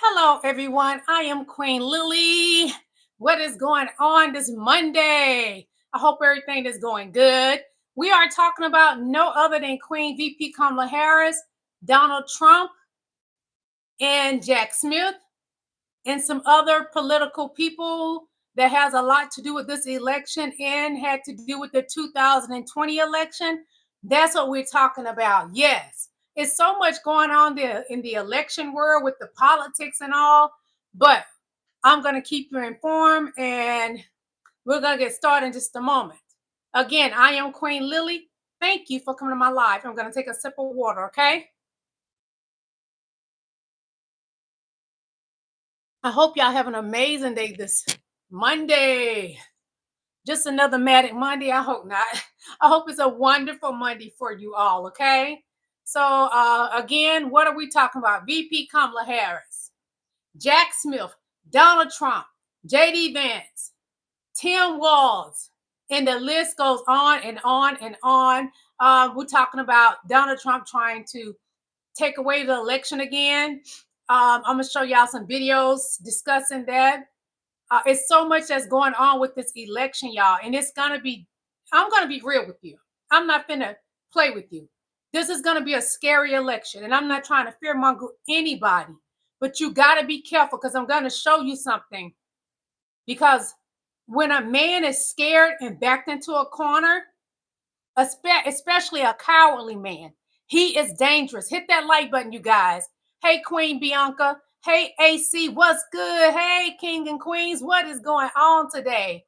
Hello, everyone. I am Queen Lily. What is going on this Monday? I hope everything is going good. We are talking about no other than Queen VP Kamala Harris, Donald Trump, and Jack Smith, and some other political people that has a lot to do with this election and had to do with the 2020 election. That's what we're talking about. Yes, it's so much going on there in the election world with the politics and all, but I'm going to keep you informed and we're going to get started in just a moment. Again, I am Queen Lily. Thank you for coming to my live. I'm going to take a sip of water, okay? I hope y'all have an amazing day this Monday. Just another Manic Monday. I hope not. I hope it's a wonderful Monday for you all, okay? So, again, what are we talking about? VP Kamala Harris, Jack Smith, Donald Trump, JD Vance, Tim Walz, and the list goes on and on and on. We're talking about Donald Trump trying to take away the election again. I'm going to show y'all some videos discussing that. It's so much that's going on with this election, y'all. And I'm going to be real with you. I'm not going to play with you. This is going to be a scary election. And I'm not trying to fearmonger anybody. But you got to be careful because I'm going to show you something. Because when a man is scared and backed into a corner, especially a cowardly man, he is dangerous. Hit that like button, you guys. Hey, Queen Bianca. Hey, AC, what's good? Hey, King and Queens, what is going on today?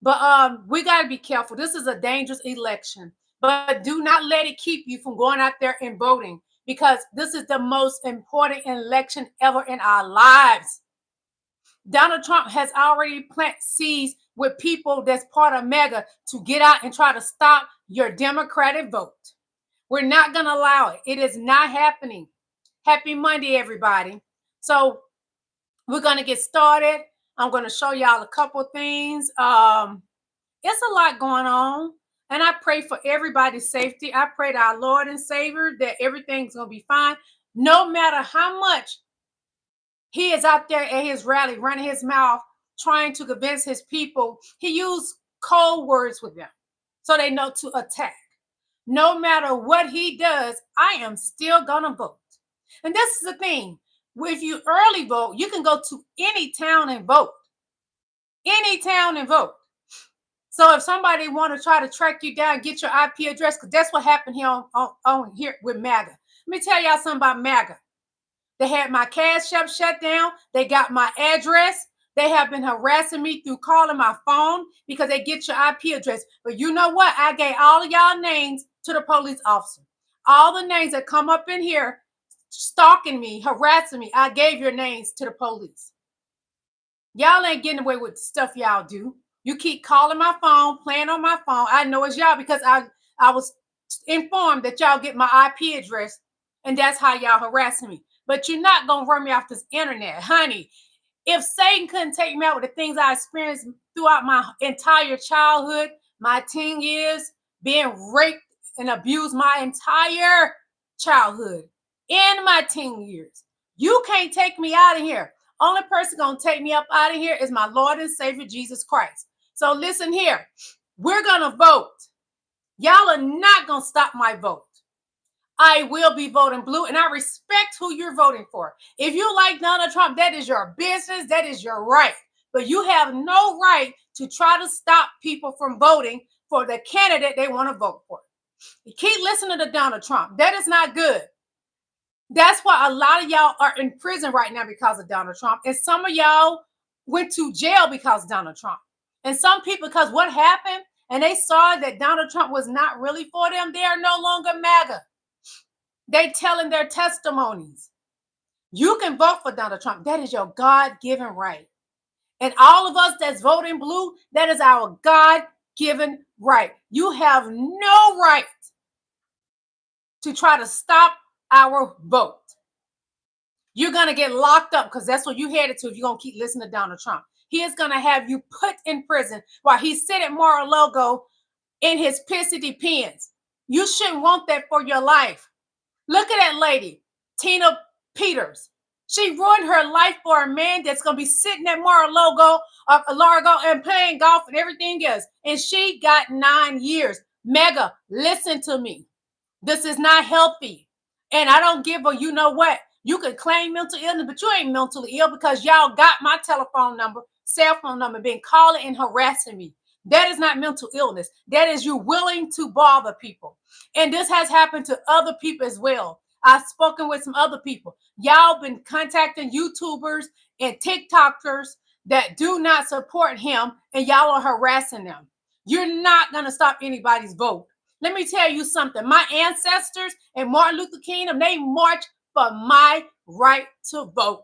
But we got to be careful. This is a dangerous election. But do not let it keep you from going out there and voting because this is the most important election ever in our lives. Donald Trump has already planted seeds with people that's part of MAGA to get out and try to stop your Democratic vote. We're not going to allow it. It is not happening. Happy Monday, everybody. So we're going to get started. I'm going to show y'all a couple of things. It's a lot going on. And I pray for everybody's safety. I pray to our Lord and Savior that everything's going to be fine. No matter how much he is out there at his rally running his mouth, trying to convince his people, he used cold words with them so they know to attack. No matter what he does, I am still going to vote. And this is the thing. If you early vote, you can go to any town and vote. Any town and vote. So if somebody want to try to track you down, get your IP address, because that's what happened here on here with MAGA. Let me tell y'all something about MAGA. They had my Cash App shut down. They got my address. They have been harassing me through calling my phone because they get your IP address. But you know what? I gave all of y'all names to the police officer. All the names that come up in here stalking me, harassing me, I gave your names to the police. Y'all ain't getting away with stuff y'all do. You keep calling my phone, playing on my phone. I know it's y'all because I was informed that y'all get my IP address, and that's how y'all harassing me. But you're not going to run me off this internet. Honey, if Satan couldn't take me out with the things I experienced throughout my entire childhood, my teen years, being raped and abused my entire childhood, in my teen years, you can't take me out of here. Only person going to take me up out of here is my Lord and Savior, Jesus Christ. So listen here. We're going to vote. Y'all are not going to stop my vote. I will be voting blue, and I respect who you're voting for. If you like Donald Trump, that is your business. That is your right. But you have no right to try to stop people from voting for the candidate they want to vote for. You keep listening to Donald Trump. That is not good. That's why a lot of y'all are in prison right now because of Donald Trump. And some of y'all went to jail because of Donald Trump. And some people, because what happened, and they saw that Donald Trump was not really for them, they are no longer MAGA. They telling their testimonies. You can vote for Donald Trump. That is your God-given right. And all of us that's voting blue, that is our God-given right. You have no right to try to stop our vote. You're going to get locked up because that's what you headed to if you're going to keep listening to Donald Trump. He is going to have you put in prison while he's sitting at Mar-a-Lago in his pissy depends. You shouldn't want that for your life. Look at that lady, Tina Peters. She ruined her life for a man that's going to be sitting at Mar-a-Lago and playing golf and everything else. And she got 9 years. Mega, listen to me. This is not healthy. And I don't give a you know what. You can claim mental illness, but you ain't mentally ill because y'all got my telephone number, cell phone number, been calling and harassing me. That is not mental illness. That is you willing to bother people. And this has happened to other people as well. I've spoken with some other people. Y'all been contacting YouTubers and TikTokers that do not support him, and y'all are harassing them. You're not going to stop anybody's vote. Let me tell you something. My ancestors and Martin Luther King, they marched for my right to vote.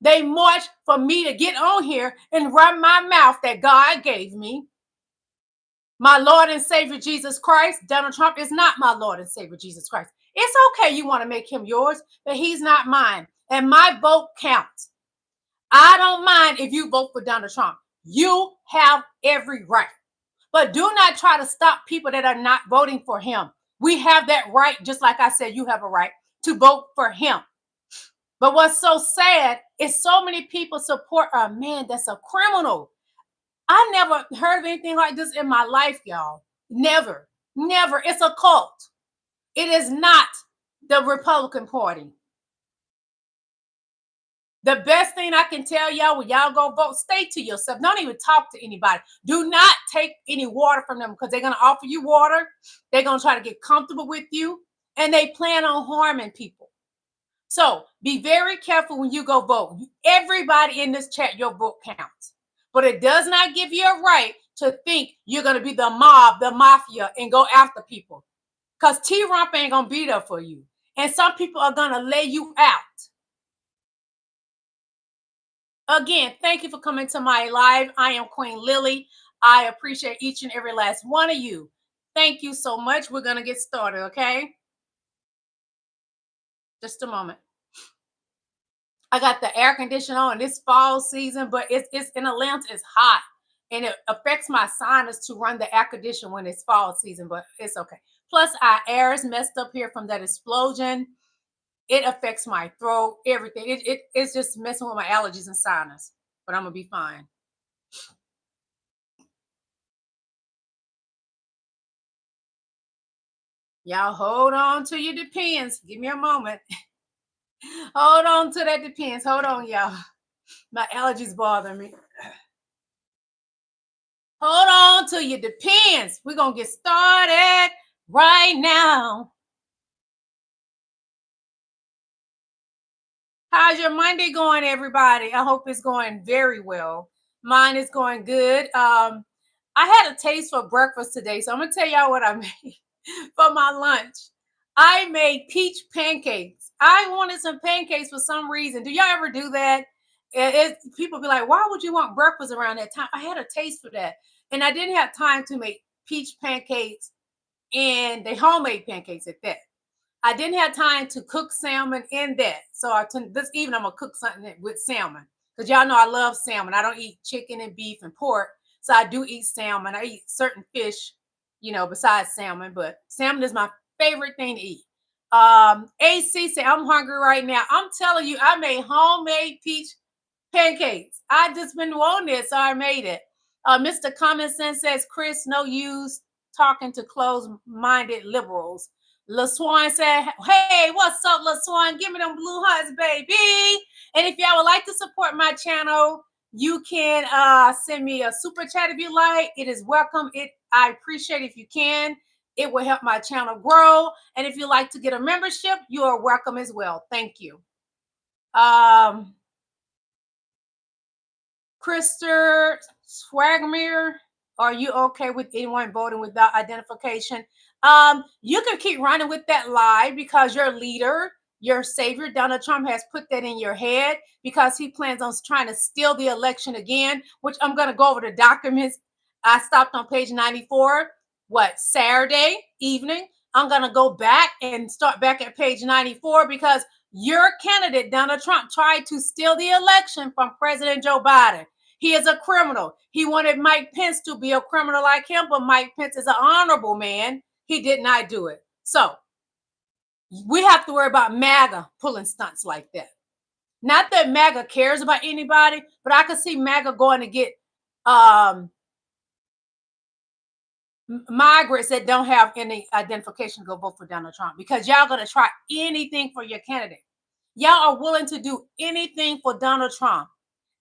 They marched for me to get on here and run my mouth that God gave me. My Lord and Savior Jesus Christ, Donald Trump is not my Lord and Savior Jesus Christ. It's okay you want to make him yours, but he's not mine. And my vote counts. I don't mind if you vote for Donald Trump. You have every right. But do not try to stop people that are not voting for him. We have that right, just like I said, you have a right to vote for him. But what's so sad is so many people support a man that's a criminal. I never heard of anything like this in my life, y'all. Never, never. It's a cult. It is not the Republican Party. The best thing I can tell y'all when y'all go vote, stay to yourself. Don't even talk to anybody. Do not take any water from them because they're going to offer you water. They're going to try to get comfortable with you, and they plan on harming people. So be very careful when you go vote. Everybody in this chat, your vote counts. But it does not give you a right to think you're going to be the mob, the mafia, and go after people. Because T-Rump ain't going to be there for you. And some people are going to lay you out. Again, thank you for coming to my live. I am Queen Lily. I appreciate each and every last one of you. Thank you so much. We're going to get started, okay? Just a moment. I got the air conditioner on this fall season, but it's in Atlanta, it's hot. And it affects my sinus to run the air conditioner when it's fall season, but it's okay. Plus, our air is messed up here from that explosion. It affects my throat, everything. It's just messing with my allergies and sinus, but I'm going to be fine. Y'all hold on to your depends. Give me a moment. Hold on to that depends. Hold on, y'all. My allergies bother me. Hold on to your depends. We're going to get started right now. How's your Monday going, everybody? I hope it's going very well. Mine is going good. I had a taste for breakfast today, so I'm going to tell y'all what I made for my lunch. I made peach pancakes. I wanted some pancakes for some reason. Do y'all ever do that? People be like, why would you want breakfast around that time? I had a taste for that. And I didn't have time to make peach pancakes and the homemade pancakes at that. I didn't have time to cook salmon in that. So this evening, I'm going to cook something with salmon. Because y'all know I love salmon. I don't eat chicken and beef and pork. So I do eat salmon. I eat certain fish, besides salmon. But salmon is my favorite thing to eat. AC said, I'm hungry right now. I'm telling you, I made homemade peach pancakes. I just been wanting it, so I made it. Mr. Common Sense says, Chris, no use talking to closed-minded liberals. LaSwan said, hey, what's up, LaSwan? Give me them blue hearts, baby. And if y'all would like to support my channel, you can send me a super chat if you like. It is welcome. I appreciate it if you can. It will help my channel grow. And if you like to get a membership, you are welcome as well. Thank you. Krister Swagmere, are you okay with anyone voting without identification? You can keep running with that lie because your leader, your savior, Donald Trump, has put that in your head because he plans on trying to steal the election again, which I'm going to go over the documents. I stopped on page 94, Saturday evening. I'm going to go back and start back at page 94 because your candidate, Donald Trump, tried to steal the election from President Joe Biden. He is a criminal. He wanted Mike Pence to be a criminal like him, but Mike Pence is an honorable man. He did not do it. So we have to worry about MAGA pulling stunts like that. Not that MAGA cares about anybody, but I could see MAGA going to get um, migrants that don't have any identification to go vote for Donald Trump, because y'all going to try anything for your candidate. Y'all are willing to do anything for Donald Trump.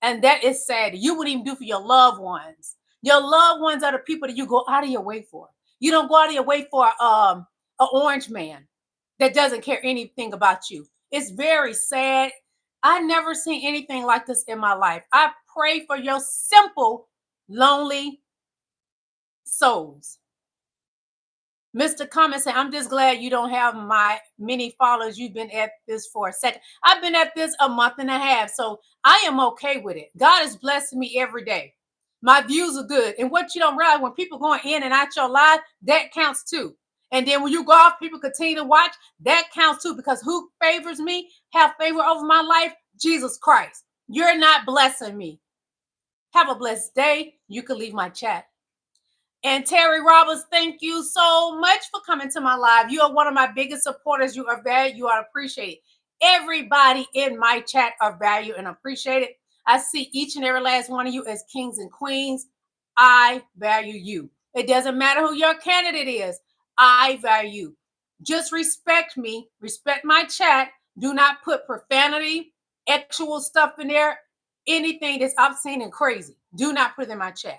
And that is sad. You wouldn't even do for your loved ones. Your loved ones are the people that you go out of your way for. You don't go out of your way for an orange man that doesn't care anything about you. It's very sad. I never seen anything like this in my life. I pray for your simple, lonely souls. Mr. Comment said, I'm just glad you don't have my many followers. You've been at this for a second. I've been at this a month and a half, so I am okay with it. God is blessing me every day. My views are good. And what you don't realize, when people going in and out your live, that counts too. And then when you go off, people continue to watch, that counts too. Because who favors me, have favor over my life? Jesus Christ. You're not blessing me. Have a blessed day. You can leave my chat. And Terry Roberts, thank you so much for coming to my live. You are one of my biggest supporters. You are valued. You are appreciated. Everybody in my chat are valued and appreciated. I see each and every last one of you as kings and queens. I value you. It doesn't matter who your candidate is. I value you. Just respect me. Respect my chat. Do not put profanity, actual stuff in there. Anything that's obscene and crazy. Do not put it in my chat.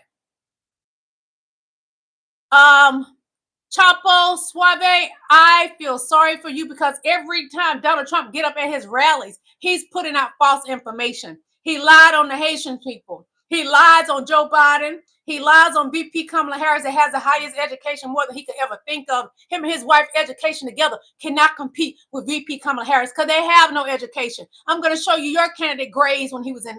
Chapo Suave, I feel sorry for you, because every time Donald Trump get up at his rallies, he's putting out false information. He lied on the Haitian people. He lies on Joe Biden. He lies on VP Kamala Harris, that has the highest education, more than he could ever think of. Him and his wife education together cannot compete with VP Kamala Harris, because they have no education. I'm going to show you your candidate grades when he was in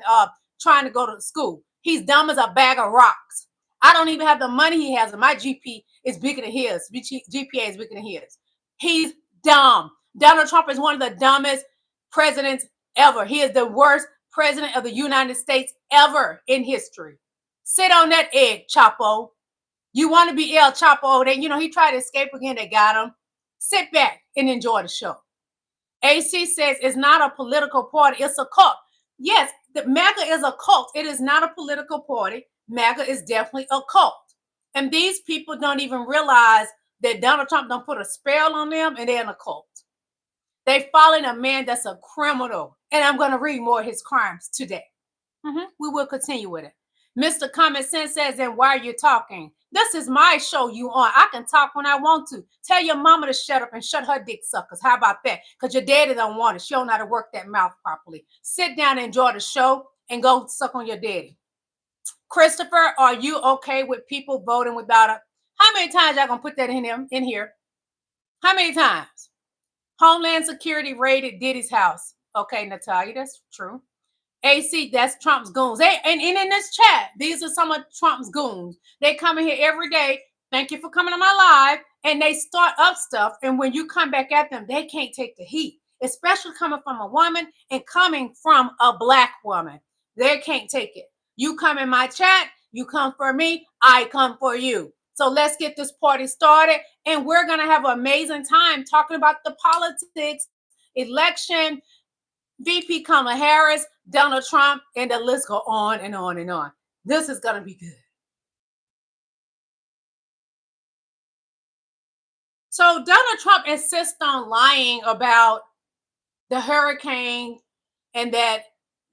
trying to go to school. He's dumb as a bag of rocks. I don't even have the money he has, and my GP is bigger than his. GPA is bigger than his. He's dumb. Donald Trump is one of the dumbest presidents ever. He is the worst president of the United States ever in history. Sit on that egg, Chapo. You want to be El Chapo? Then, he tried to escape again. They got him. Sit back and enjoy the show. AC says it's not a political party. It's a cult. Yes, the MAGA is a cult. It is not a political party. MAGA is definitely a cult. And these people don't even realize that Donald Trump don't put a spell on them, and they're in a cult. They following a man that's a criminal. And I'm going to read more of his crimes today. We will continue with it. Mr. Common Sense says, then why are you talking? This is my show you on. I can talk when I want to. Tell your mama to shut up and shut her dick suckers. How about that? Because your daddy don't want it. She don't know how to work that mouth properly. Sit down and enjoy the show and go suck on your daddy. Christopher, are you okay with people voting without a... How many times y'all gonna put that in here? How many times? Homeland Security raided Diddy's house. Okay, Natalia, that's true. AC, that's Trump's goons. And in this chat, these are some of Trump's goons. They come in here every day. Thank you for coming to my live. And they start up stuff. And when you come back at them, they can't take the heat, especially coming from a woman and coming from a Black woman. They can't take it. You come in my chat, you come for me, I come for you. So let's get this party started. And we're going to have an amazing time talking about the politics, election, VP Kamala Harris, Donald Trump, and the list go on and on and on. This is going to be good. So Donald Trump insists on lying about the hurricane and that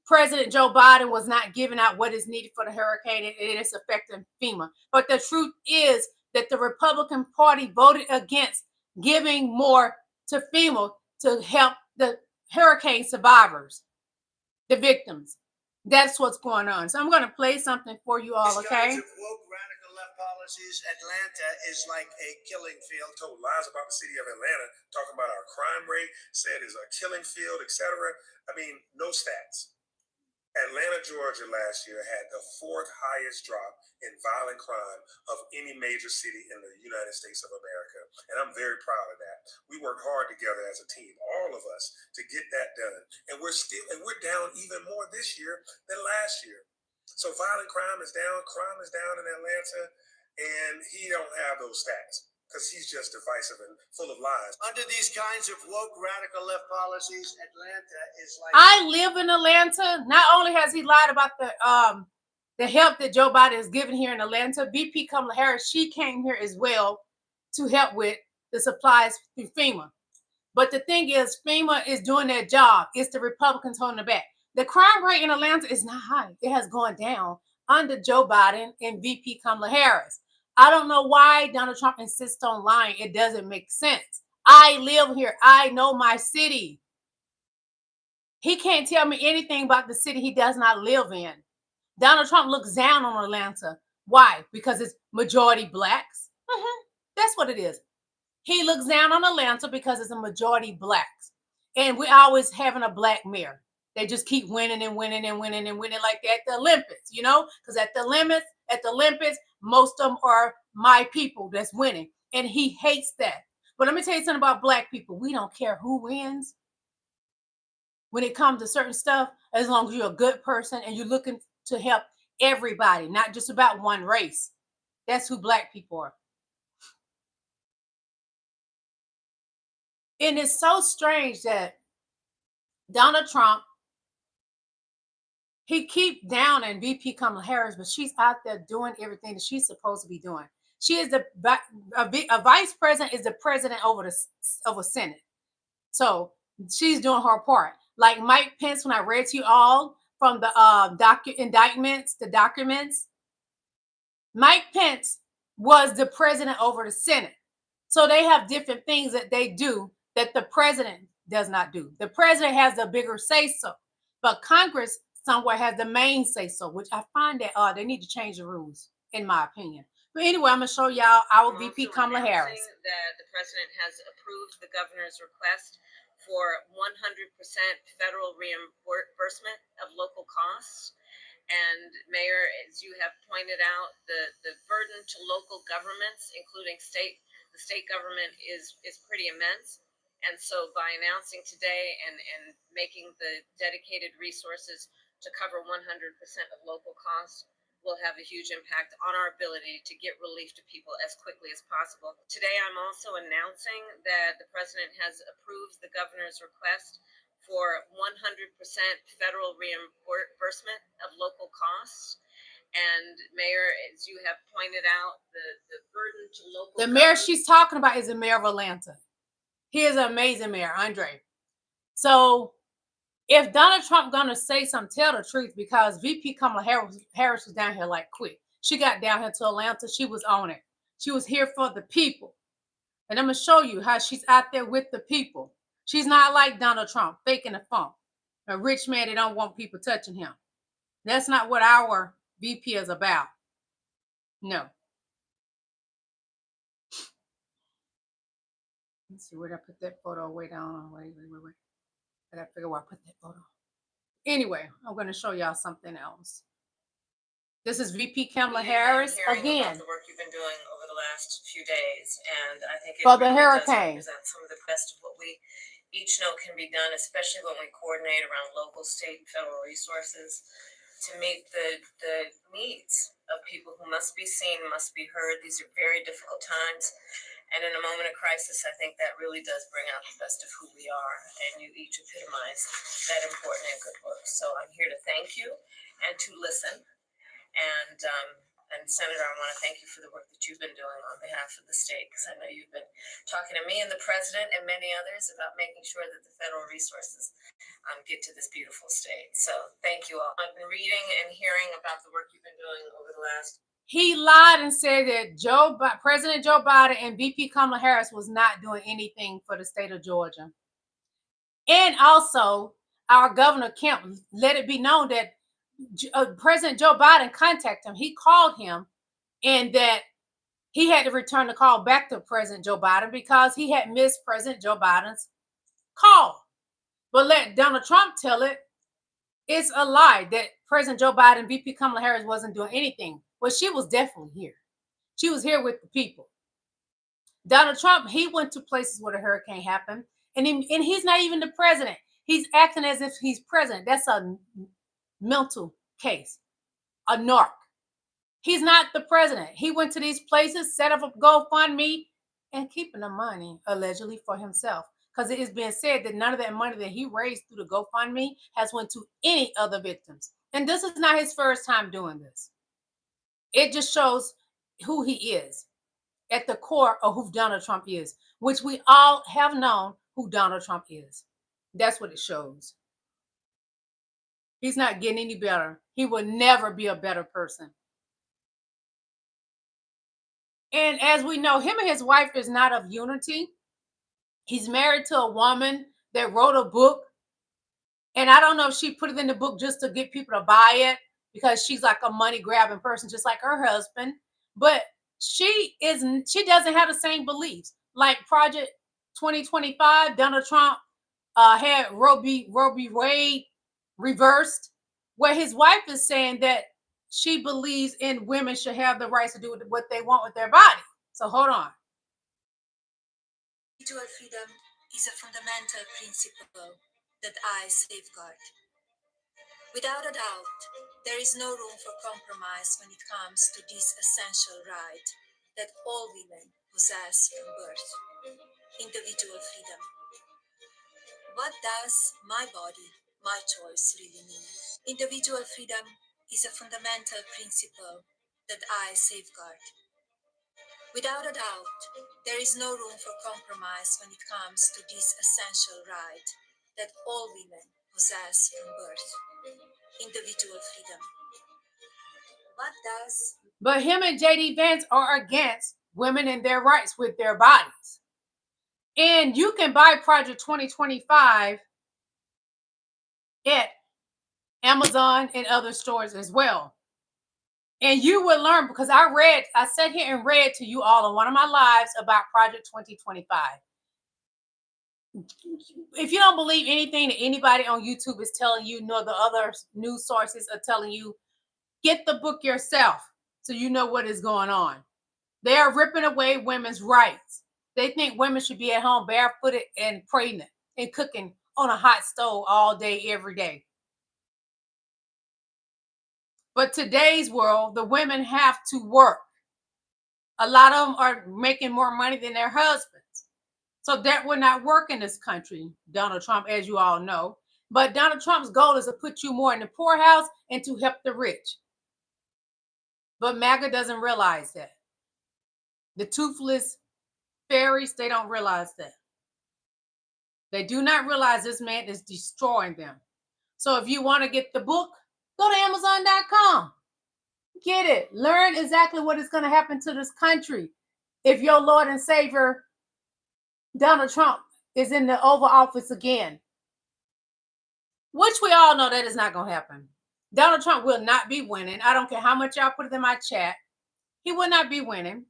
President Joe Biden was not giving out what is needed for the hurricane, and it's affecting FEMA. But the truth is that the Republican Party voted against giving more to FEMA to help the hurricane survivors, the victims. That's what's going on. So I'm going to play something for you all, okay? Woke radical left policies. Atlanta is like a killing field. Told lies about the city of Atlanta, talking about our crime rate, said it's a killing field, etc. I mean, no stats. Atlanta, Georgia last year had the 4th highest drop in violent crime of any major city in the United States of America. And I'm very proud of that. We worked hard together as a team, all of us, to get that done. And we're down even more this year than last year. So violent crime is down in Atlanta, and he don't have those stats. because he's just divisive and full of lies. Under these kinds of woke radical left policies, Atlanta is like. I live in Atlanta. Not only has he lied about the help that Joe Biden is giving here in Atlanta, VP Kamala Harris, she came here as well to help with the supplies through FEMA. But the thing is, FEMA is doing their job. It's the Republicans holding the back. The crime rate in Atlanta is not high. It has gone down under Joe Biden and VP Kamala Harris. I don't know why Donald Trump insists on lying. It doesn't make sense. I live here. I know my city. He can't tell me anything about the city he does not live in. Donald Trump looks down on Atlanta. Why? Because it's majority blacks. That's what it is. He looks down on Atlanta because it's a majority blacks. And we're always having a black mayor. They just keep winning and winning and winning and winning like that at the Olympics, you know? Because at the Olympics, most of them are my people that's winning. And he hates that. But let me tell you something about black people. We don't care who wins. When it comes to certain stuff, as long as you're a good person and you're looking to help everybody, not just about one race. That's who black people are. And it's so strange that Donald Trump, he keep down and VP Kamala Harris, but she's out there doing everything that she's supposed to be doing. She is a vice president is the president over the Senate. So she's doing her part. Like Mike Pence, when I read to you all from the indictments, the documents, Mike Pence was the president over the Senate. So they have different things that they do that the president does not do. The president has the bigger say-so, but Congress somewhere has the main say-so, which I find that they need to change the rules, in my opinion. But anyway, I'm going to show y'all our VP Kamala Harris. That the president has approved the governor's request for 100% federal reimbursement of local costs. And Mayor, as you have pointed out, the burden to local governments, including the state government, is pretty immense. And so by announcing today and making the dedicated resources to cover 100% of local costs will have a huge impact on our ability to get relief to people as quickly as possible. Today, I'm also announcing that the president has approved the governor's request for 100% federal reimbursement of local costs. And Mayor, as you have pointed out, the burden to local the mayor she's talking about is the mayor of Atlanta. He is an amazing mayor, Andre. So if Donald Trump gonna say something, tell the truth, because VP Kamala Harris was down here like quick. She got down here to Atlanta. She was on it. She was here for the people. And I'm gonna show you how she's out there with the people. She's not like Donald Trump, faking the funk. A rich man that don't want people touching him. That's not what our VP is about. No. Let's see, where did I put that photo? Way down. Wait. I gotta figure out where I put that photo. Anyway, I'm going to show y'all something else. This is VP Kamala Harris again. About the work you've been doing over the last few days, and I think it for the really hurricane does represent some of the best of what we each know can be done, especially when we coordinate around local, state, and federal resources to meet the needs of people who must be seen, must be heard. These are very difficult times. And in a moment of crisis, I think that really does bring out the best of who we are. And you each epitomize that important and good work. So I'm here to thank you and to listen. And Senator, I want to thank you for the work that you've been doing on behalf of the state, because I know you've been talking to me and the president and many others about making sure that the federal resources get to this beautiful state. So thank you all. I've been reading and hearing about the work you've been doing over the last. He lied and said that President Joe Biden and VP Kamala Harris was not doing anything for the state of Georgia. And also, our Governor Kemp let it be known that President Joe Biden contacted him. He called him, and that he had to return the call back to President Joe Biden because he had missed President Joe Biden's call. But let Donald Trump tell it, it's a lie that President Joe Biden and VP Kamala Harris wasn't doing anything. Well, she was definitely here. She was here with the people. Donald Trump, he went to places where the hurricane happened, and he's not even the president. He's acting as if he's president. That's a mental case, a narc. He's not the president. He went to these places, set up a GoFundMe, and keeping the money allegedly for himself. Because it is being said that none of that money that he raised through the GoFundMe has went to any other victims. And this is not his first time doing this. It just shows who he is at the core of who Donald Trump is, which we all have known who Donald Trump is. That's what it shows. He's not getting any better. He will never be a better person. And as we know, him and his wife is not of unity. He's married to a woman that wrote a book. And I don't know if she put it in the book just to get people to buy it because she's like a money grabbing person, just like her husband. But she doesn't have the same beliefs. Like Project 2025, Donald Trump had Roe v. Wade reversed, where his wife is saying that she believes in women should have the rights to do what they want with their body. So hold on. Individual freedom is a fundamental principle that I safeguard. Without a doubt, there is no room for compromise when it comes to this essential right that all women possess from birth: individual freedom. What does my body, my choice really mean? Individual freedom is a fundamental principle that I safeguard. Without a doubt, there is no room for compromise when it comes to this essential right that all women possess from birth: individual freedom. What does... But him and JD Vance are against women and their rights with their bodies. And you can buy Project 2025 at Amazon and other stores as well. And you will learn, because I sat here and read to you all on one of my lives about Project 2025. If you don't believe anything that anybody on YouTube is telling you, nor the other news sources are telling you, get the book yourself so you know what is going on. They are ripping away women's rights. They think women should be at home barefooted and pregnant and cooking on a hot stove all day, every day. But today's world, the women have to work. A lot of them are making more money than their husbands. So that will not work in this country, Donald Trump, as you all know. But Donald Trump's goal is to put you more in the poorhouse and to help the rich. But MAGA doesn't realize that. The toothless fairies, they don't realize that. They do not realize this man is destroying them. So if you want to get the book, go to Amazon.com. Get it. Learn exactly what is going to happen to this country if your Lord and Savior, Donald Trump, is in the Oval Office again. Which we all know that is not going to happen. Donald Trump will not be winning. I don't care how much y'all put it in my chat. He will not be winning.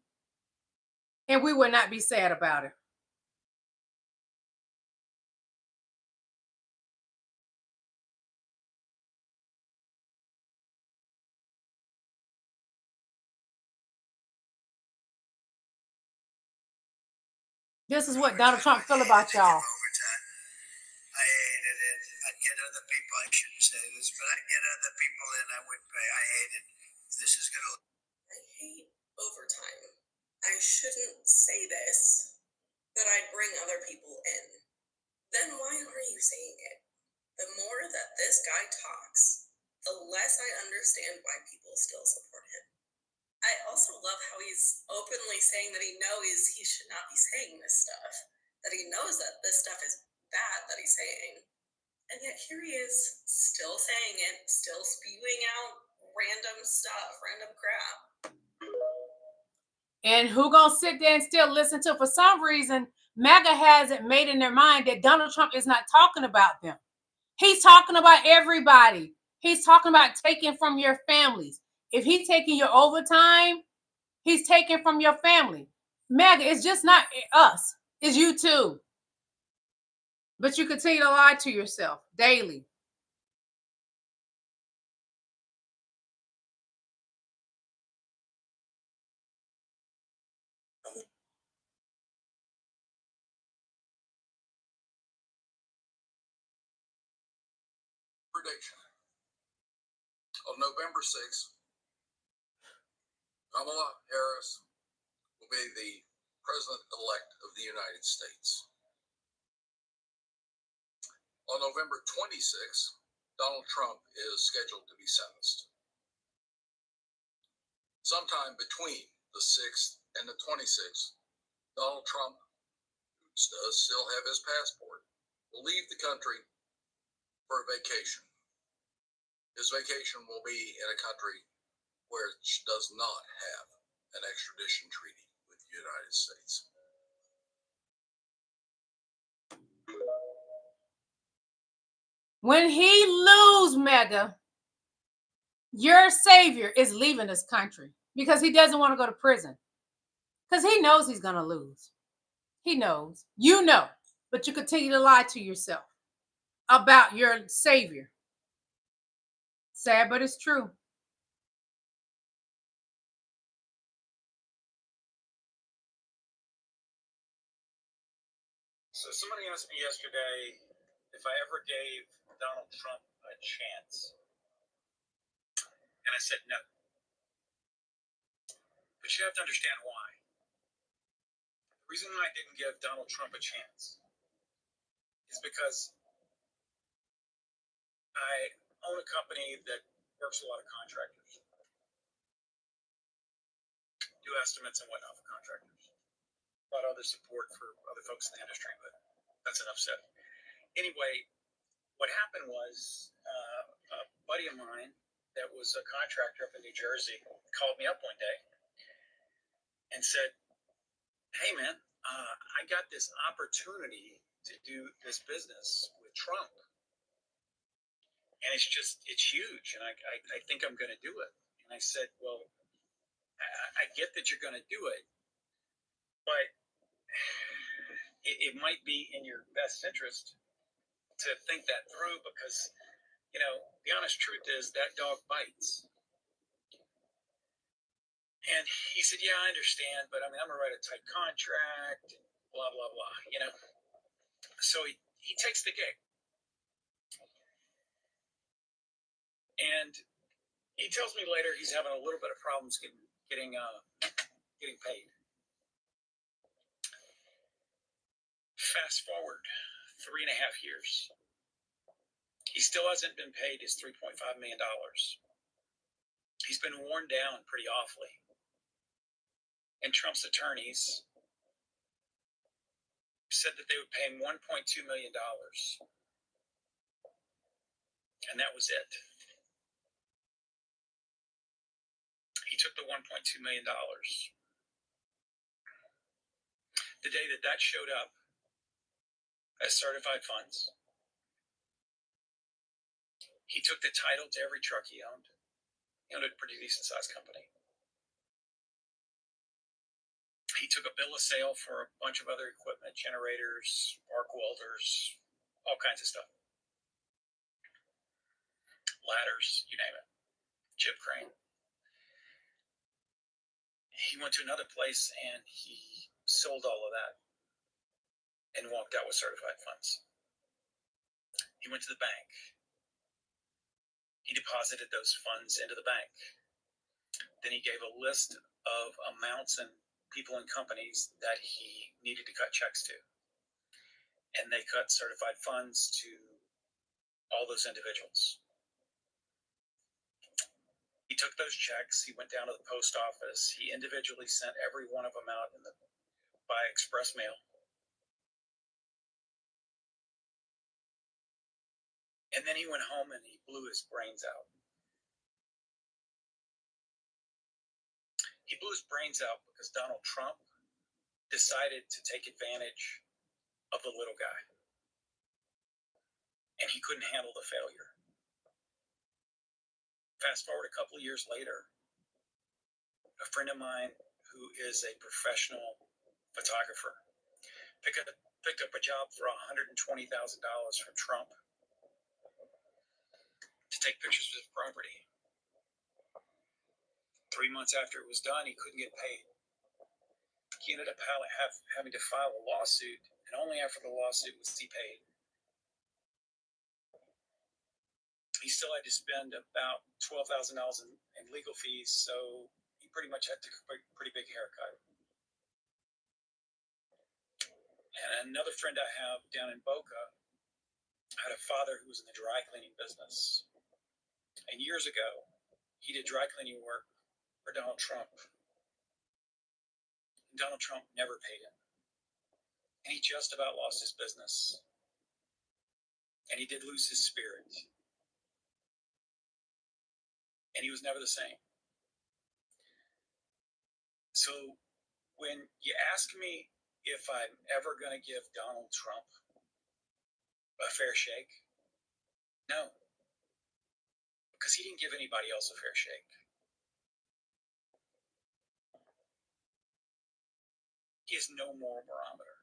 And we will not be sad about it. This is what Donald Trump feel about y'all. I hated it. I'd get other people. I shouldn't say this, but I'd get other people in. I would pay. I hate it. This is going to... I hate overtime. I shouldn't say this, but I'd bring other people in. Then why are you saying it? The more that this guy talks, the less I understand why people still support him. I also love how he's openly saying that he knows he should not be saying this stuff, that he knows that this stuff is bad that he's saying, and yet here he is still saying it, still spewing out random stuff, random crap. And who gonna sit there and still listen to? For some reason, MAGA has it made in their mind that Donald Trump is not talking about them. He's talking about everybody. He's talking about taking from your families. If he's taking your overtime, he's taking from your family. MAGA, it's just not us. It's you too. But you continue to lie to yourself daily. Prediction. On November 6th, Kamala Harris will be the President-elect of the United States. On November 26th, Donald Trump is scheduled to be sentenced. Sometime between the 6th and the 26th, Donald Trump, who does still have his passport, will leave the country for a vacation. His vacation will be in a country which does not have an extradition treaty with the United States. When he lose, Mega, your savior is leaving this country because he doesn't want to go to prison. Because he knows he's going to lose. He knows. You know. But you continue to lie to yourself about your savior. Sad, but it's true. So somebody asked me yesterday if I ever gave Donald Trump a chance. And I said no. But you have to understand why. The reason I didn't give Donald Trump a chance is because I own a company that works with a lot of contractors. Do estimates and whatnot for contractors. A lot of other support for other folks in the industry, but that's enough said. Anyway, what happened was a buddy of mine that was a contractor up in New Jersey called me up one day and said, "Hey man, I got this opportunity to do this business with Trump, and it's huge, and I think I'm going to do it." And I said, "Well, I get that you're going to do it, but it might be in your best interest to think that through because, the honest truth is that dog bites." And he said, "Yeah, I understand, but I'm going to write a tight contract, blah, blah, blah, So he takes the gig. And he tells me later he's having a little bit of problems getting paid. Fast forward 3.5 years. He still hasn't been paid his $3.5 million. He's been worn down pretty awfully. And Trump's attorneys said that they would pay him $1.2 million. And that was it. He took the $1.2 million. The day that showed up as certified funds, he took the title to every truck he owned. He owned a pretty decent sized company. He took a bill of sale for a bunch of other equipment, generators, arc welders, all kinds of stuff. Ladders, you name it. Chip crane. He went to another place and he sold all of that and walked out with certified funds. He went to the bank. He deposited those funds into the bank. Then he gave a list of amounts and people and companies that he needed to cut checks to. And they cut certified funds to all those individuals. He took those checks. He went down to the post office. He individually sent every one of them out by express mail. And then he went home and he blew his brains out. He blew his brains out because Donald Trump decided to take advantage of the little guy. And he couldn't handle the failure. Fast forward a couple of years later, a friend of mine who is a professional photographer picked up a job for $120,000 from Trump to take pictures of his property. 3 months after it was done, he couldn't get paid. He ended up having to file a lawsuit, and only after the lawsuit was he paid. He still had to spend about $12,000 in legal fees, so he pretty much had to take a pretty big haircut. And another friend I have down in Boca had a father who was in the dry cleaning business. And years ago, he did dry cleaning work for Donald Trump. Donald Trump never paid him. And he just about lost his business. And he did lose his spirit. And he was never the same. So when you ask me if I'm ever going to give Donald Trump a fair shake, no. Because he didn't give anybody else a fair shake. He has no moral barometer.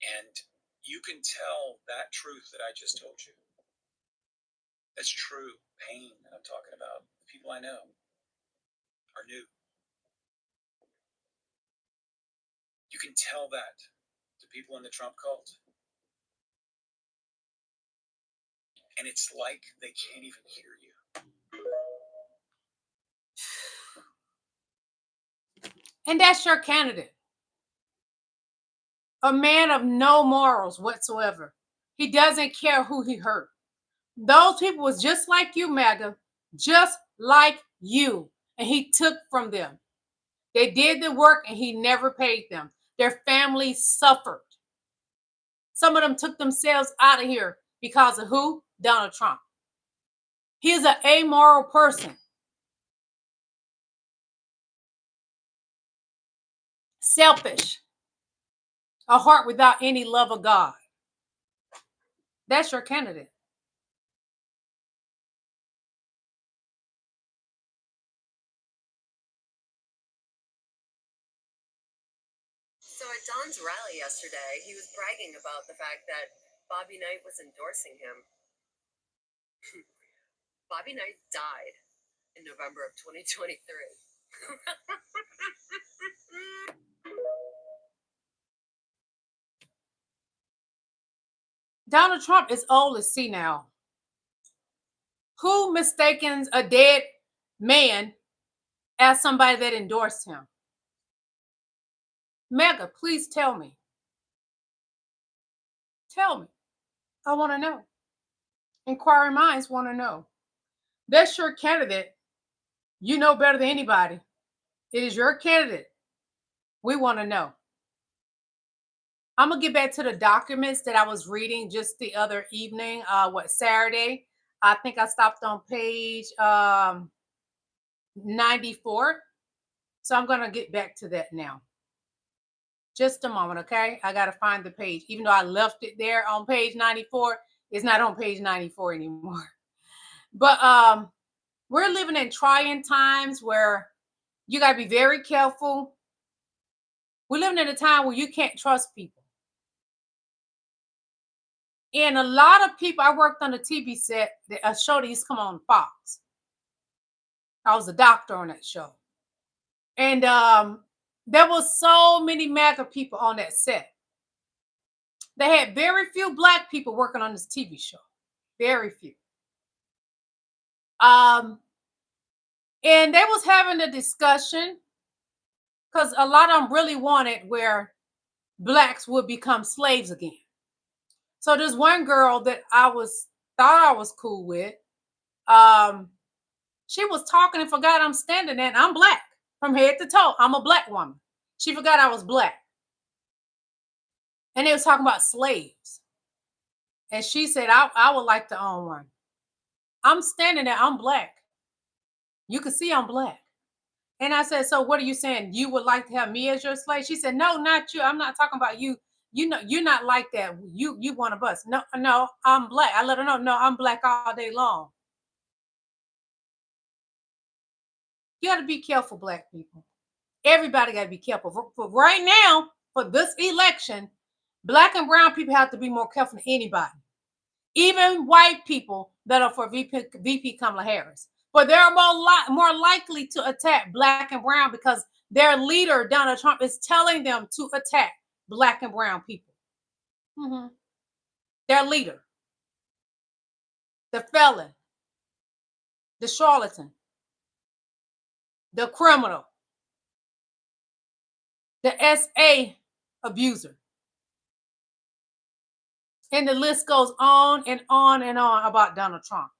And you can tell that truth that I just told you. That's true pain that I'm talking about. People I know are new. You can tell that to people in the Trump cult. And it's like they can't even hear you. And that's your candidate. A man of no morals whatsoever. He doesn't care who he hurt. Those people was just like you, MAGA, just like you. And he took from them. They did the work and he never paid them. Their families suffered. Some of them took themselves out of here because of who? Donald Trump. He is an amoral person. Selfish. A heart without any love of God. That's your candidate. So at Don's rally yesterday, he was bragging about the fact that Bobby Knight was endorsing him. Bobby Knight died in November of 2023. Donald Trump is old as sea now. Who mistakes a dead man as somebody that endorsed him? Mega, please tell me. Tell me. I want to know. Inquiring minds want to know. That's your candidate. You know better than anybody. It is your candidate. We want to know. I'm going to get back to the documents that I was reading just the other evening. Saturday? I think I stopped on page 94. So I'm going to get back to that now. Just a moment, okay? I got to find the page. Even though I left it there on page 94, it's not on page 94 anymore. But we're living in trying times where you got to be very careful. We're living in a time where you can't trust people. And a lot of people, I worked on a TV set, a show that used to come on Fox. I was a doctor on that show. And there was so many MAGA people on that set. They had very few Black people working on this TV show. Very few. And they was having a discussion because a lot of them really wanted where Blacks would become slaves again. So there's one girl that thought I was cool with. She was talking and forgot I'm standing there and I'm Black from head to toe. I'm a Black woman. She forgot I was Black. And they was talking about slaves. And she said, I would like to own one. I'm standing there, I'm Black. You can see I'm Black. And I said, so what are you saying? You would like to have me as your slave? She said, no, not you. I'm not talking about you. You know, you're not like that. You one of us. No, I'm Black. I let her know, no, I'm Black all day long. You got to be careful, Black people. Everybody got to be careful. For right now, for this election, Black and brown people have to be more careful than anybody. Even white people that are for VP Kamala Harris. But they're more likely to attack Black and brown because their leader, Donald Trump, is telling them to attack Black and brown people. Mm-hmm. Their leader, the felon, the charlatan, the criminal. the SA abuser. And the list goes on and on and on about Donald Trump.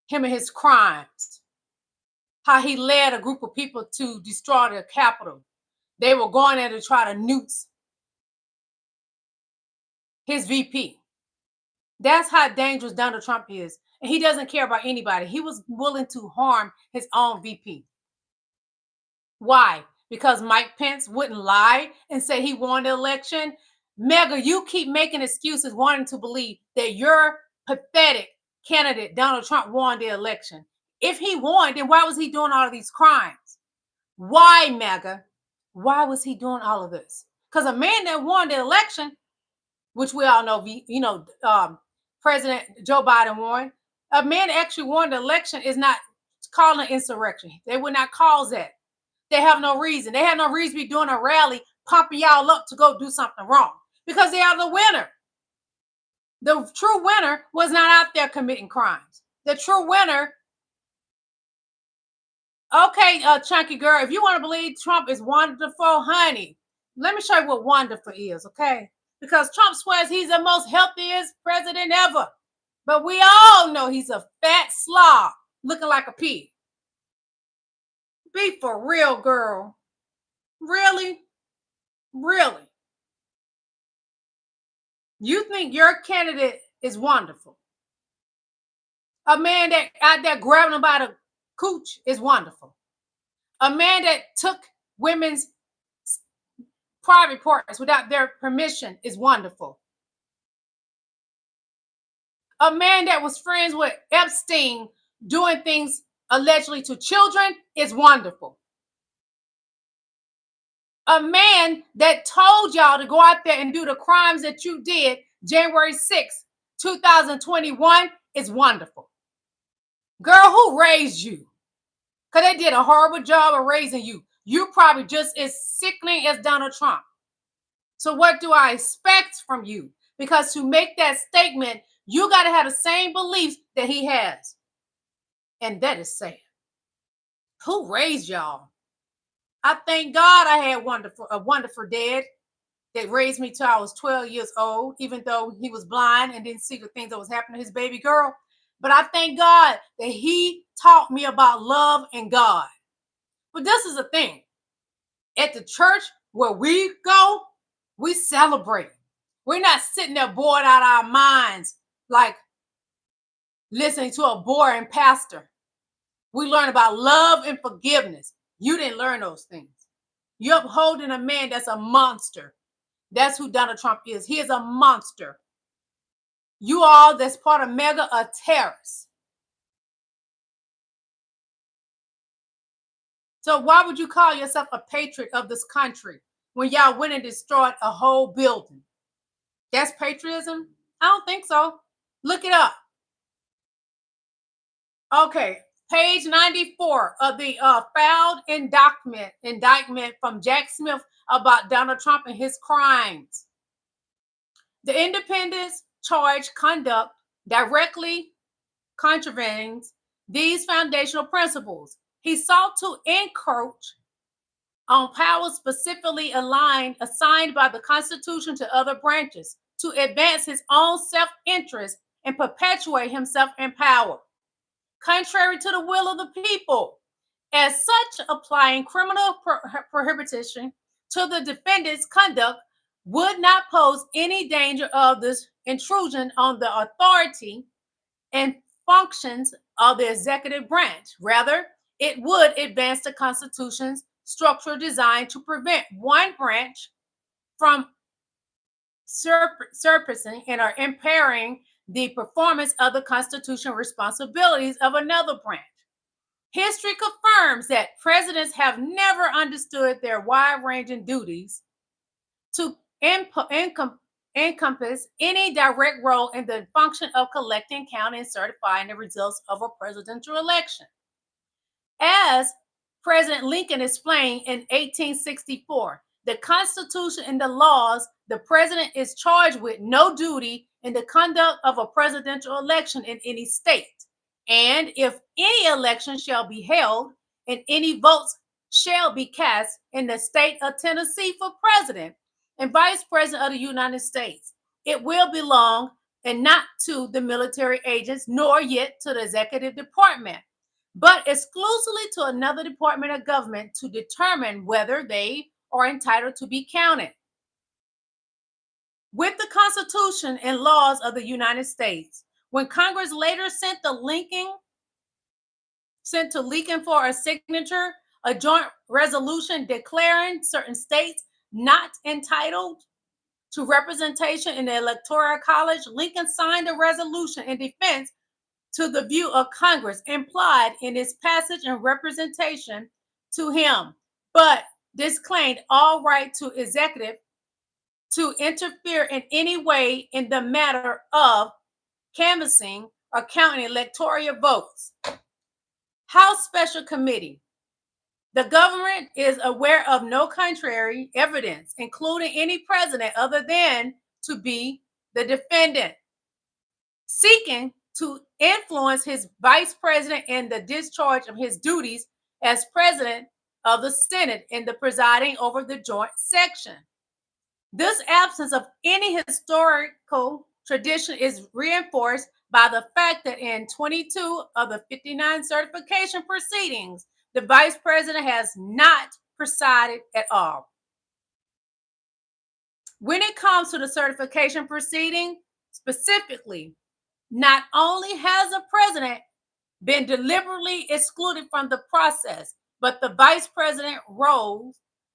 Him and his crimes. How he led a group of people to destroy the Capitol. They were going there to try to nuke his VP. That's how dangerous Donald Trump is. And he doesn't care about anybody. He was willing to harm his own VP. Why? Because Mike Pence wouldn't lie and say he won the election. Mega, you keep making excuses wanting to believe that your pathetic candidate, Donald Trump, won the election. If he won, then why was he doing all of these crimes? Why, Mega? Why was he doing all of this? Because a man that won the election, which we all know, President Joe Biden won, a man that actually won the election is not calling insurrection. They would not cause that. They have no reason. They have no reason to be doing a rally, pumping y'all up to go do something wrong because they are the winner. The true winner was not out there committing crimes. The true winner, okay, chunky girl, if you want to believe Trump is wonderful, honey, let me show you what wonderful is, okay? Because Trump swears he's the most healthiest president ever. But we all know he's a fat slob looking like a pig. Be for real, girl. Really? Really? You think your candidate is wonderful? A man that out there grabbing them by the cooch is wonderful. A man that took women's private parts without their permission is wonderful. A man that was friends with Epstein doing things allegedly to children is wonderful. A man that told y'all to go out there and do the crimes that you did January 6th, 2021 is wonderful. Girl, who raised you? Because they did a horrible job of raising you. You probably just as sickening as Donald Trump. So what do I expect from you? Because to make that statement, you got to have the same beliefs that he has. And that is sad. Who raised y'all? I thank God I had a wonderful dad that raised me till I was 12 years old, even though he was blind and didn't see the things that was happening to his baby girl. But I thank God that he taught me about love and God. But this is the thing. At the church where we go, we celebrate. We're not sitting there bored out of our minds like listening to a boring pastor. We learn about love and forgiveness. You didn't learn those things. You're upholding a man that's a monster. That's who Donald Trump is. He is a monster. You all that's part of MAGA are terrorists. So why would you call yourself a patriot of this country when y'all went and destroyed a whole building? That's patriotism? I don't think so. Look it up. Okay, page 94 of the filed indictment from Jack Smith about Donald Trump and his crimes. The independence charge conduct directly contravenes these foundational principles. He sought to encroach on powers specifically assigned by the Constitution to other branches to advance his own self-interest and perpetuate himself in power, contrary to the will of the people. As such, applying criminal prohibition to the defendant's conduct would not pose any danger of this intrusion on the authority and functions of the executive branch. Rather, it would advance the Constitution's structure designed to prevent one branch from surpassing and or impairing the performance of the constitutional responsibilities of another branch. History confirms that presidents have never understood their wide-ranging duties to encompass any direct role in the function of collecting, counting, and certifying the results of a presidential election. As President Lincoln explained in 1864, the Constitution and the laws, the president is charged with no duty in the conduct of a presidential election in any state. And if any election shall be held and any votes shall be cast in the state of Tennessee for president and vice president of the United States. It will belong and not to the military agents, nor yet to the executive department, but exclusively to another department of government to determine whether they are entitled to be counted. With the Constitution and laws of the United States, when Congress later sent to Lincoln for a signature, a joint resolution declaring certain states not entitled to representation in the Electoral College, Lincoln signed a resolution in defense to the view of Congress implied in its passage and representation to him, but disclaimed all right to executive to interfere in any way in the matter of canvassing or counting electoral votes. House Special Committee. The government is aware of no contrary evidence, including any president other than to be the defendant, seeking to influence his vice president in the discharge of his duties as president of the Senate in the presiding over the joint section. This absence of any historical tradition is reinforced by the fact that in 22 of the 59 certification proceedings, the vice president has not presided at all. When it comes to the certification proceeding, specifically, not only has the president been deliberately excluded from the process, but the vice president role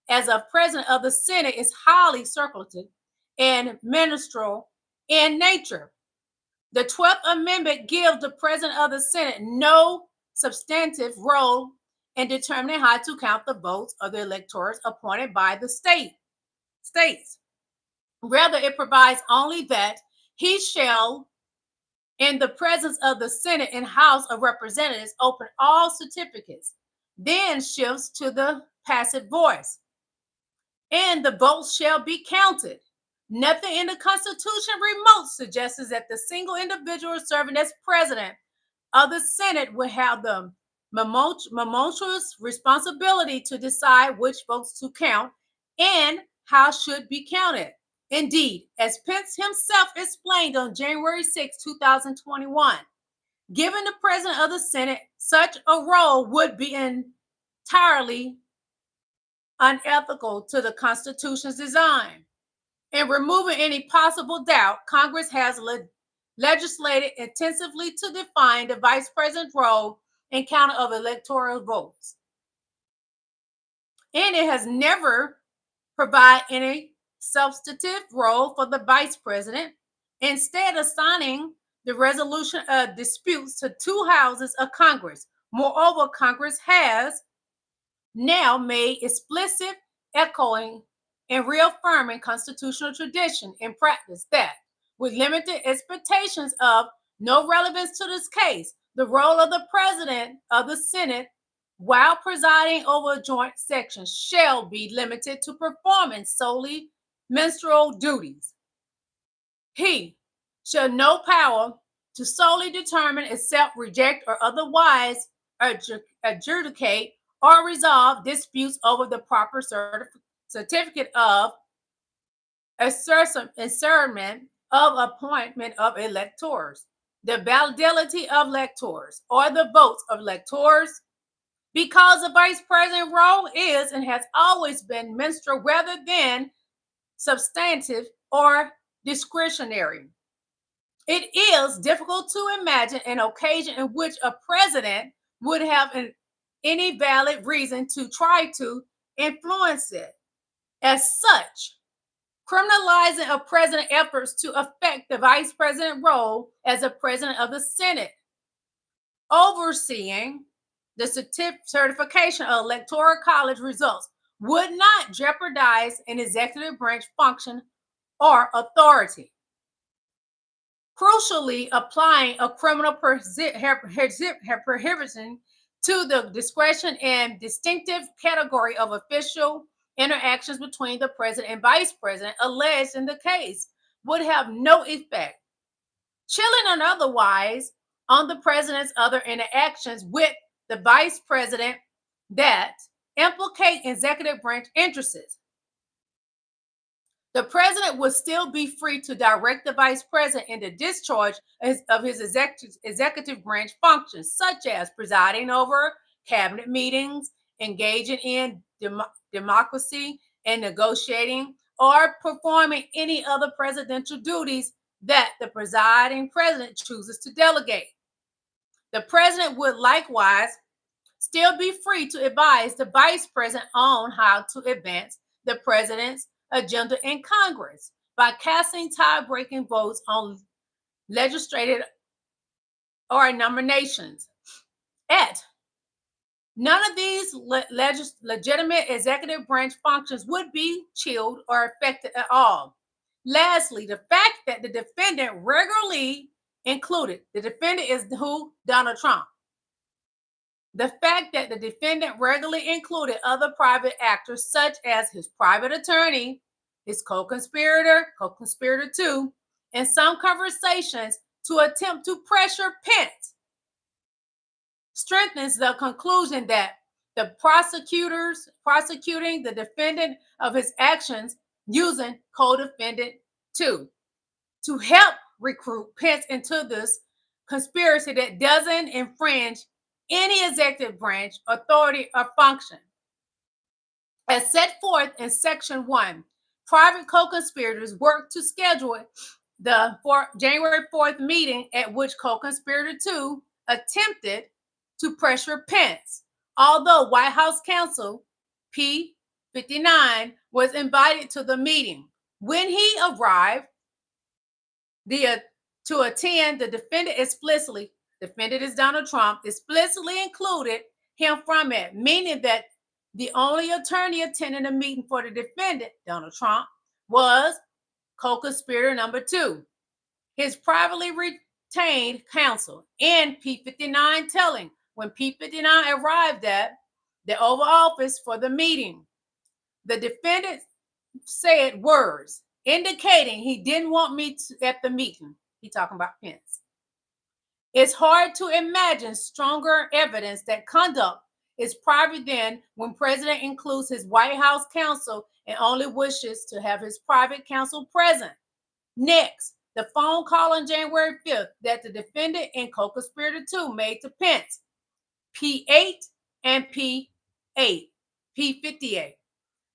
as a president of the Senate is highly circulative and ministerial in nature. The 12th Amendment gives the president of the Senate no substantive role in determining how to count the votes of the electors appointed by the states. Rather, it provides only that he shall, in the presence of the Senate and House of Representatives, open all certificates, then shifts to the passive voice, and the votes shall be counted. Nothing in the Constitution remote suggests that the single individual serving as president of the Senate will have the momentous responsibility to decide which votes to count and how should be counted. Indeed, as Pence himself explained on January 6, 2021, given the president of the Senate such a role would be entirely unethical to the Constitution's design. In removing any possible doubt, Congress has legislated intensively to define the vice president's role in counting of electoral votes. And it has never provided any substantive role for the vice president, instead assigning the resolution of disputes to two houses of Congress. Moreover, Congress has now made explicit echoing and reaffirming constitutional tradition in practice that, with limited expectations of no relevance to this case, the role of the president of the Senate while presiding over a joint section shall be limited to performing solely ministerial duties. He shall no power to solely determine, accept, reject, or otherwise adjudicate or resolve disputes over the proper certificate of assertion of appointment of electors, the validity of electors, or the votes of electors, because the vice president role is and has always been ministerial rather than substantive or discretionary. It is difficult to imagine an occasion in which a president would have any valid reason to try to influence it. As such, criminalizing a president's efforts to affect the vice president role as a president of the Senate, overseeing the certification of electoral college results, would not jeopardize an executive branch function or authority. Crucially, applying a criminal prohibition to the discretion and distinctive category of official interactions between the president and vice president alleged in the case would have no effect, chilling and otherwise, on the president's other interactions with the vice president that implicate executive branch interests. The president would still be free to direct the vice president in the discharge of his executive branch functions, such as presiding over cabinet meetings, engaging in democracy and negotiating, or performing any other presidential duties that the presiding president chooses to delegate. The president would likewise still be free to advise the vice president on how to advance the president's agenda in Congress by casting tie-breaking votes on legislative or nominations. None of these legitimate executive branch functions would be chilled or affected at all. Lastly, the fact that the defendant regularly included, the defendant is who? Donald Trump. The fact that the defendant regularly included other private actors, such as his private attorney, his co-conspirator 2, in some conversations to attempt to pressure Pence, strengthens the conclusion that the prosecutors prosecuting the defendant of his actions using co-defendant 2 to help recruit Pence into this conspiracy that doesn't infringe any executive branch authority or function. As set forth in Section 1, private co-conspirators work to schedule the January 4th meeting at which co-conspirator 2 attempted to pressure Pence. Although White House counsel P59 was invited to the meeting, when he arrived to attend, the defendant is Donald Trump, explicitly included him from it, meaning that the only attorney attending the meeting for the defendant, Donald Trump, was co-conspirator number 2. His privately retained counsel in P59 telling when P59 arrived at the Oval Office for the meeting, the defendant said words indicating he didn't want me at the meeting. He talking about Pence. It's hard to imagine stronger evidence that conduct is private than when president includes his White House counsel and only wishes to have his private counsel present. Next, the phone call on January 5th that the defendant and co-conspirator 2 made to Pence, P8 and P58,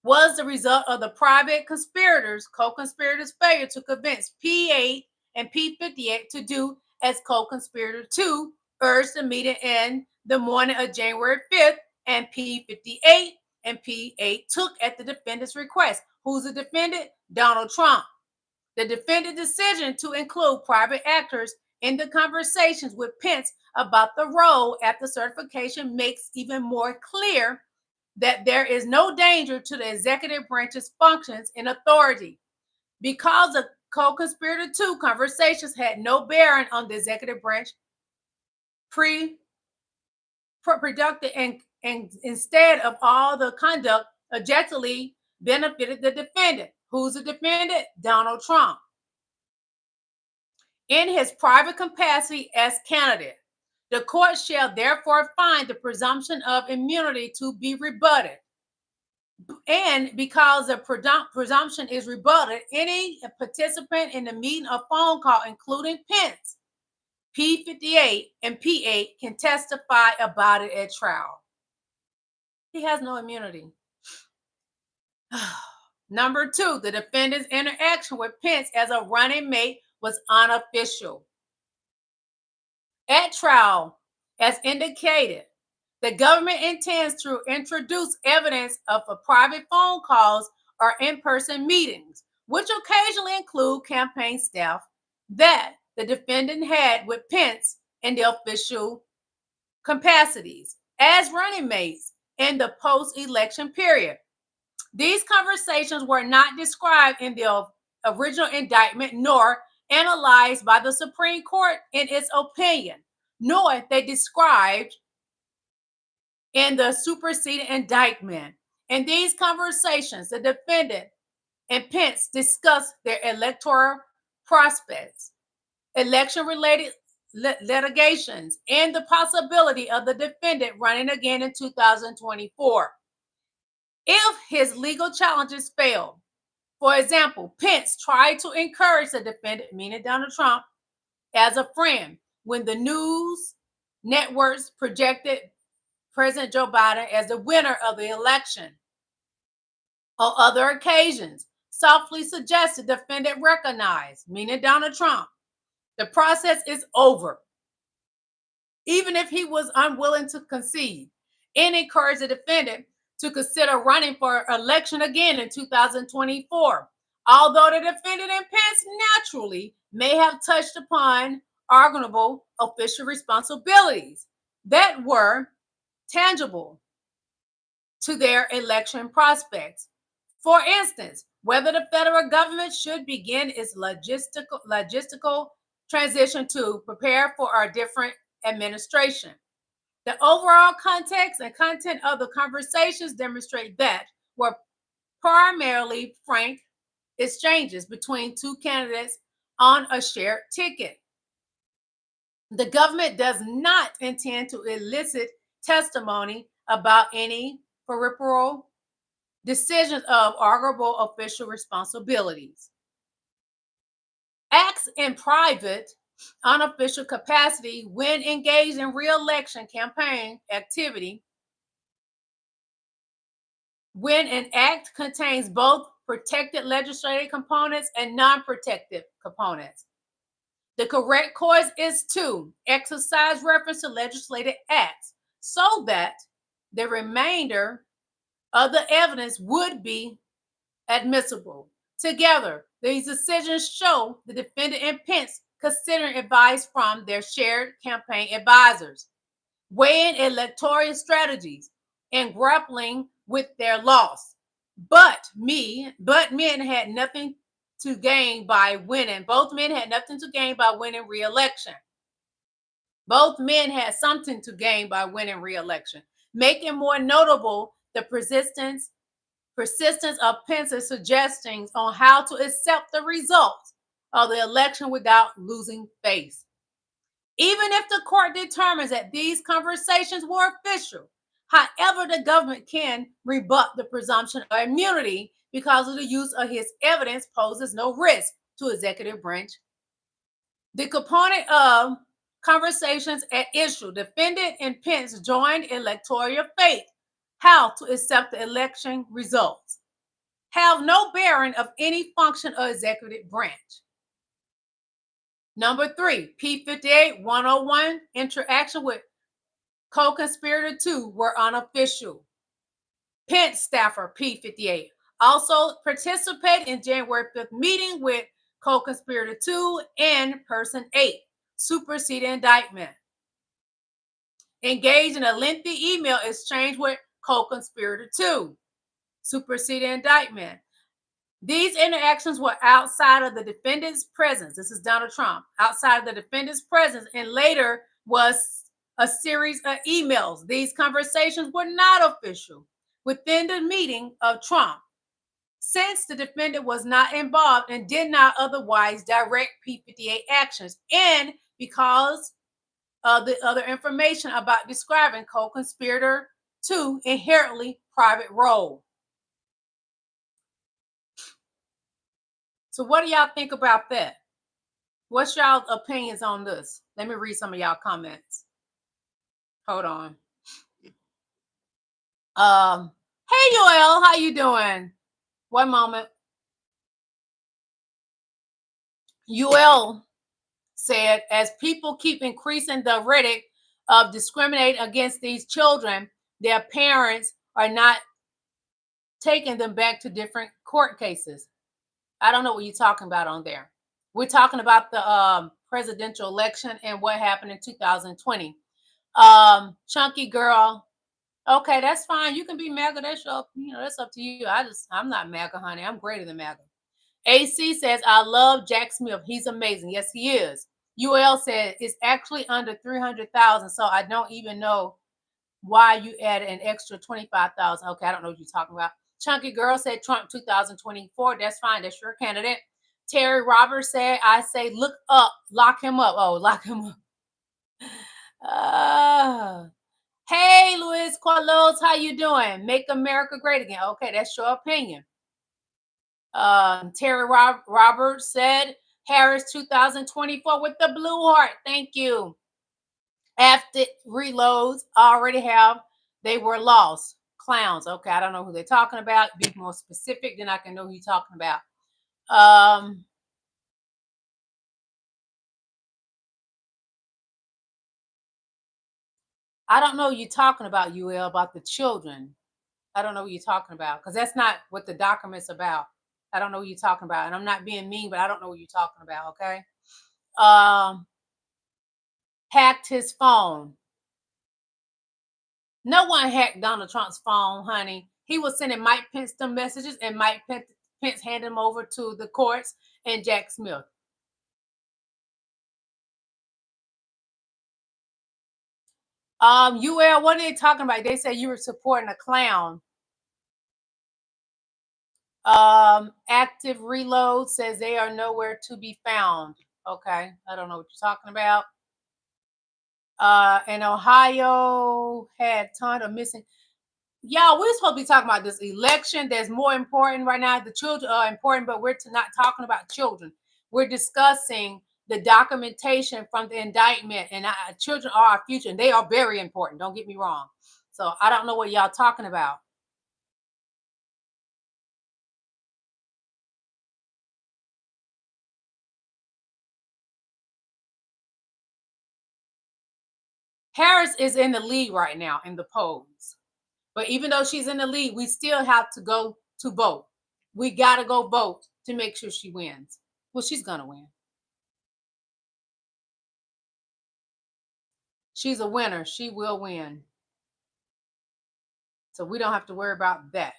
was the result of the private co-conspirators' failure to convince P8 and P58 to do as co-conspirator 2 urged the meeting in the morning of January 5th, and P58 and P8 took at the defendant's request. Who's the defendant? Donald Trump. The defendant's decision to include private actors in the conversations with Pence about the role after certification makes even more clear that there is no danger to the executive branch's functions and authority. Because the co-conspirator 2 conversations had no bearing on the executive branch, productive and instead of all the conduct objectively benefited the defendant. Who's the defendant? Donald Trump. In his private capacity as candidate, the court shall therefore find the presumption of immunity to be rebutted. And because the presumption is rebutted, any participant in the meeting or phone call, including Pence, P58 and P8, can testify about it at trial. He has no immunity. Number 2, the defendant's interaction with Pence as a running mate was unofficial. At trial, as indicated, the government intends to introduce evidence of private phone calls or in-person meetings, which occasionally include campaign staff that the defendant had with Pence in the official capacities as running mates in the post-election period. These conversations were not described in the original indictment nor analyzed by the Supreme Court in its opinion, nor they described in the superseding indictment. In these conversations, the defendant and Pence discussed their electoral prospects, election-related litigations, and the possibility of the defendant running again in 2024. if his legal challenges fail. For example, Pence tried to encourage the defendant, meaning Donald Trump, as a friend when the news networks projected President Joe Biden as the winner of the election. On other occasions, softly suggested the defendant recognize, meaning Donald Trump, the process is over, even if he was unwilling to concede, and encouraged the defendant to consider running for election again in 2024. Although the defendant and Pence naturally may have touched upon arguable official responsibilities that were tangible to their election prospects. For instance, whether the federal government should begin its logistical transition to prepare for a different administration. The overall context and content of the conversations demonstrate that were primarily frank exchanges between two candidates on a shared ticket. The government does not intend to elicit testimony about any peripheral decisions of arguable official responsibilities. Acts in private, unofficial capacity when engaged in re-election campaign activity, when an act contains both protected legislative components and non-protected components. The correct course is to exercise reference to legislative acts so that the remainder of the evidence would be admissible. Together, these decisions show the defendant and Pence considering advice from their shared campaign advisors, weighing electoral strategies, and grappling with their loss. But men had nothing to gain by winning. Both men had nothing to gain by winning re-election. Both men had something to gain by winning re-election, making more notable the persistence of Pence's suggestions on how to accept the results of the election without losing face. Even if the court determines that these conversations were official, however, the government can rebut the presumption of immunity because of the use of his evidence poses no risk to executive branch. The component of conversations at issue, defendant and Pence joined electoral fate, how to accept the election results, have no bearing of any function of executive branch. Number 3, P58 101, interaction with co-conspirator 2 were unofficial. Pence staffer P58 also participated in January 5th meeting with co-conspirator 2 and person 8, superseding indictment. Engaged in a lengthy email exchange with co-conspirator 2, superseding indictment. These interactions were outside of the defendant's presence. This is Donald Trump. Outside of the defendant's presence, and later was a series of emails. These conversations were not official within the meeting of Trump, since the defendant was not involved and did not otherwise direct P58 actions, and because of the other information about describing co-conspirator 2 inherently private role. So what do y'all think about that? What's y'all opinions on this? Let me read some of y'all comments. Hold on. Hey Yoel, how you doing? One moment. Yoel said, as people keep increasing the rhetoric of discriminating against these children, their parents are not taking them back to different court cases. I don't know what you're talking about on there. We're talking about the presidential election and what happened in 2020. Chunky girl. Okay, that's fine. You can be MAGA. That's up to you. I'm not MAGA, honey. I'm greater than MAGA. AC says, I love Jack Smith. He's amazing. Yes, he is. UL said it's actually under 300,000. So I don't even know why you added an extra 25,000. Okay, I don't know what you're talking about. Chunky girl said Trump 2024. That's fine. That's your candidate. Terry Roberts said, I say, look up, lock him up. Oh, lock him up. Hey, Luis Carlos, how you doing? Make America great again. Okay, that's your opinion. Terry Roberts said Harris 2024 with the blue heart. Thank you. After reloads already have, they were lost. Clowns. Okay, I don't know who they're talking about. Be more specific, then I can know who you're talking about. I don't know who you're talking about, UL, about the children. I don't know what you're talking about because that's not what the document's about. I don't know what you're talking about. And I'm not being mean, but I don't know what you're talking about, okay? Hacked his phone. No one hacked Donald Trump's phone, honey. He was sending Mike Pence the messages, and Mike Pence handed them over to the courts and Jack Smith. UL, what are they talking about? They said you were supporting a clown. Active Reload says they are nowhere to be found. Okay, I don't know what you're talking about. And Ohio had a ton of missing. Y'all, we're supposed to be talking about this election. That's more important right now. The children are important, but we're not talking about children. We're discussing the documentation from the indictment, and children are our future, and they are very important. Don't get me wrong. So I don't know what y'all talking about. Harris is in the lead right now in the polls. But even though she's in the lead, we still have to go to vote. We got to go vote to make sure she wins. Well, she's going to win. She's a winner. She will win. So we don't have to worry about that.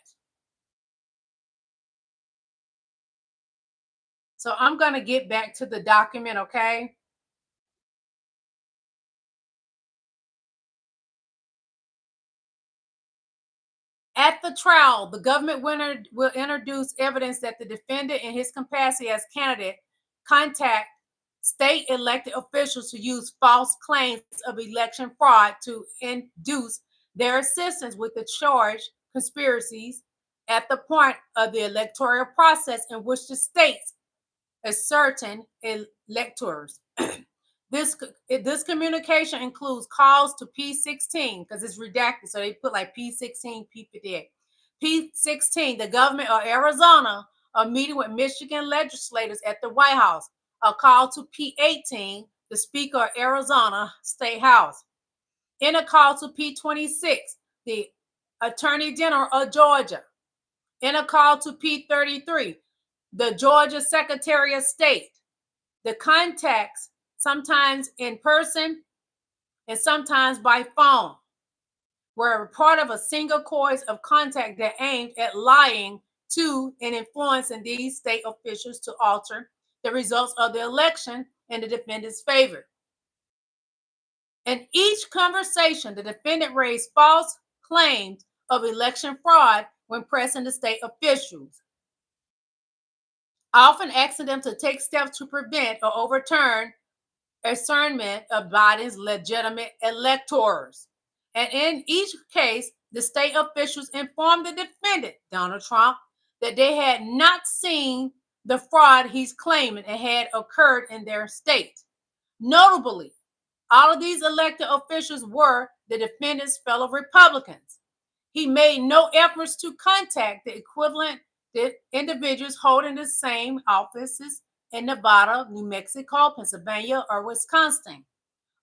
So I'm going to get back to the document, okay? At the trial, the government will introduce evidence that the defendant in his capacity as candidate contact state elected officials who use false claims of election fraud to induce their assistance with the charged conspiracies at the point of the electoral process in which the states ascertain electors. This communication includes calls to P16 because it's redacted, so they put like P16, P58. P16, the government of Arizona, a meeting with Michigan legislators at the White House. A call to P18, the Speaker of Arizona State House. In a call to P26, the Attorney General of Georgia. In a call to P33, the Georgia Secretary of State. The contacts, sometimes in person and sometimes by phone, were part of a single course of contact that aimed at lying to and influencing these state officials to alter the results of the election in the defendant's favor. In each conversation, the defendant raised false claims of election fraud when pressing the state officials, often asking them to take steps to prevent or overturn ascertainment of Biden's legitimate electors. And in each case, the state officials informed the defendant, Donald Trump, that they had not seen the fraud he's claiming and had occurred in their state. Notably, all of these elected officials were the defendant's fellow Republicans. He made no efforts to contact the equivalent individuals holding the same offices in Nevada, New Mexico, Pennsylvania, or Wisconsin,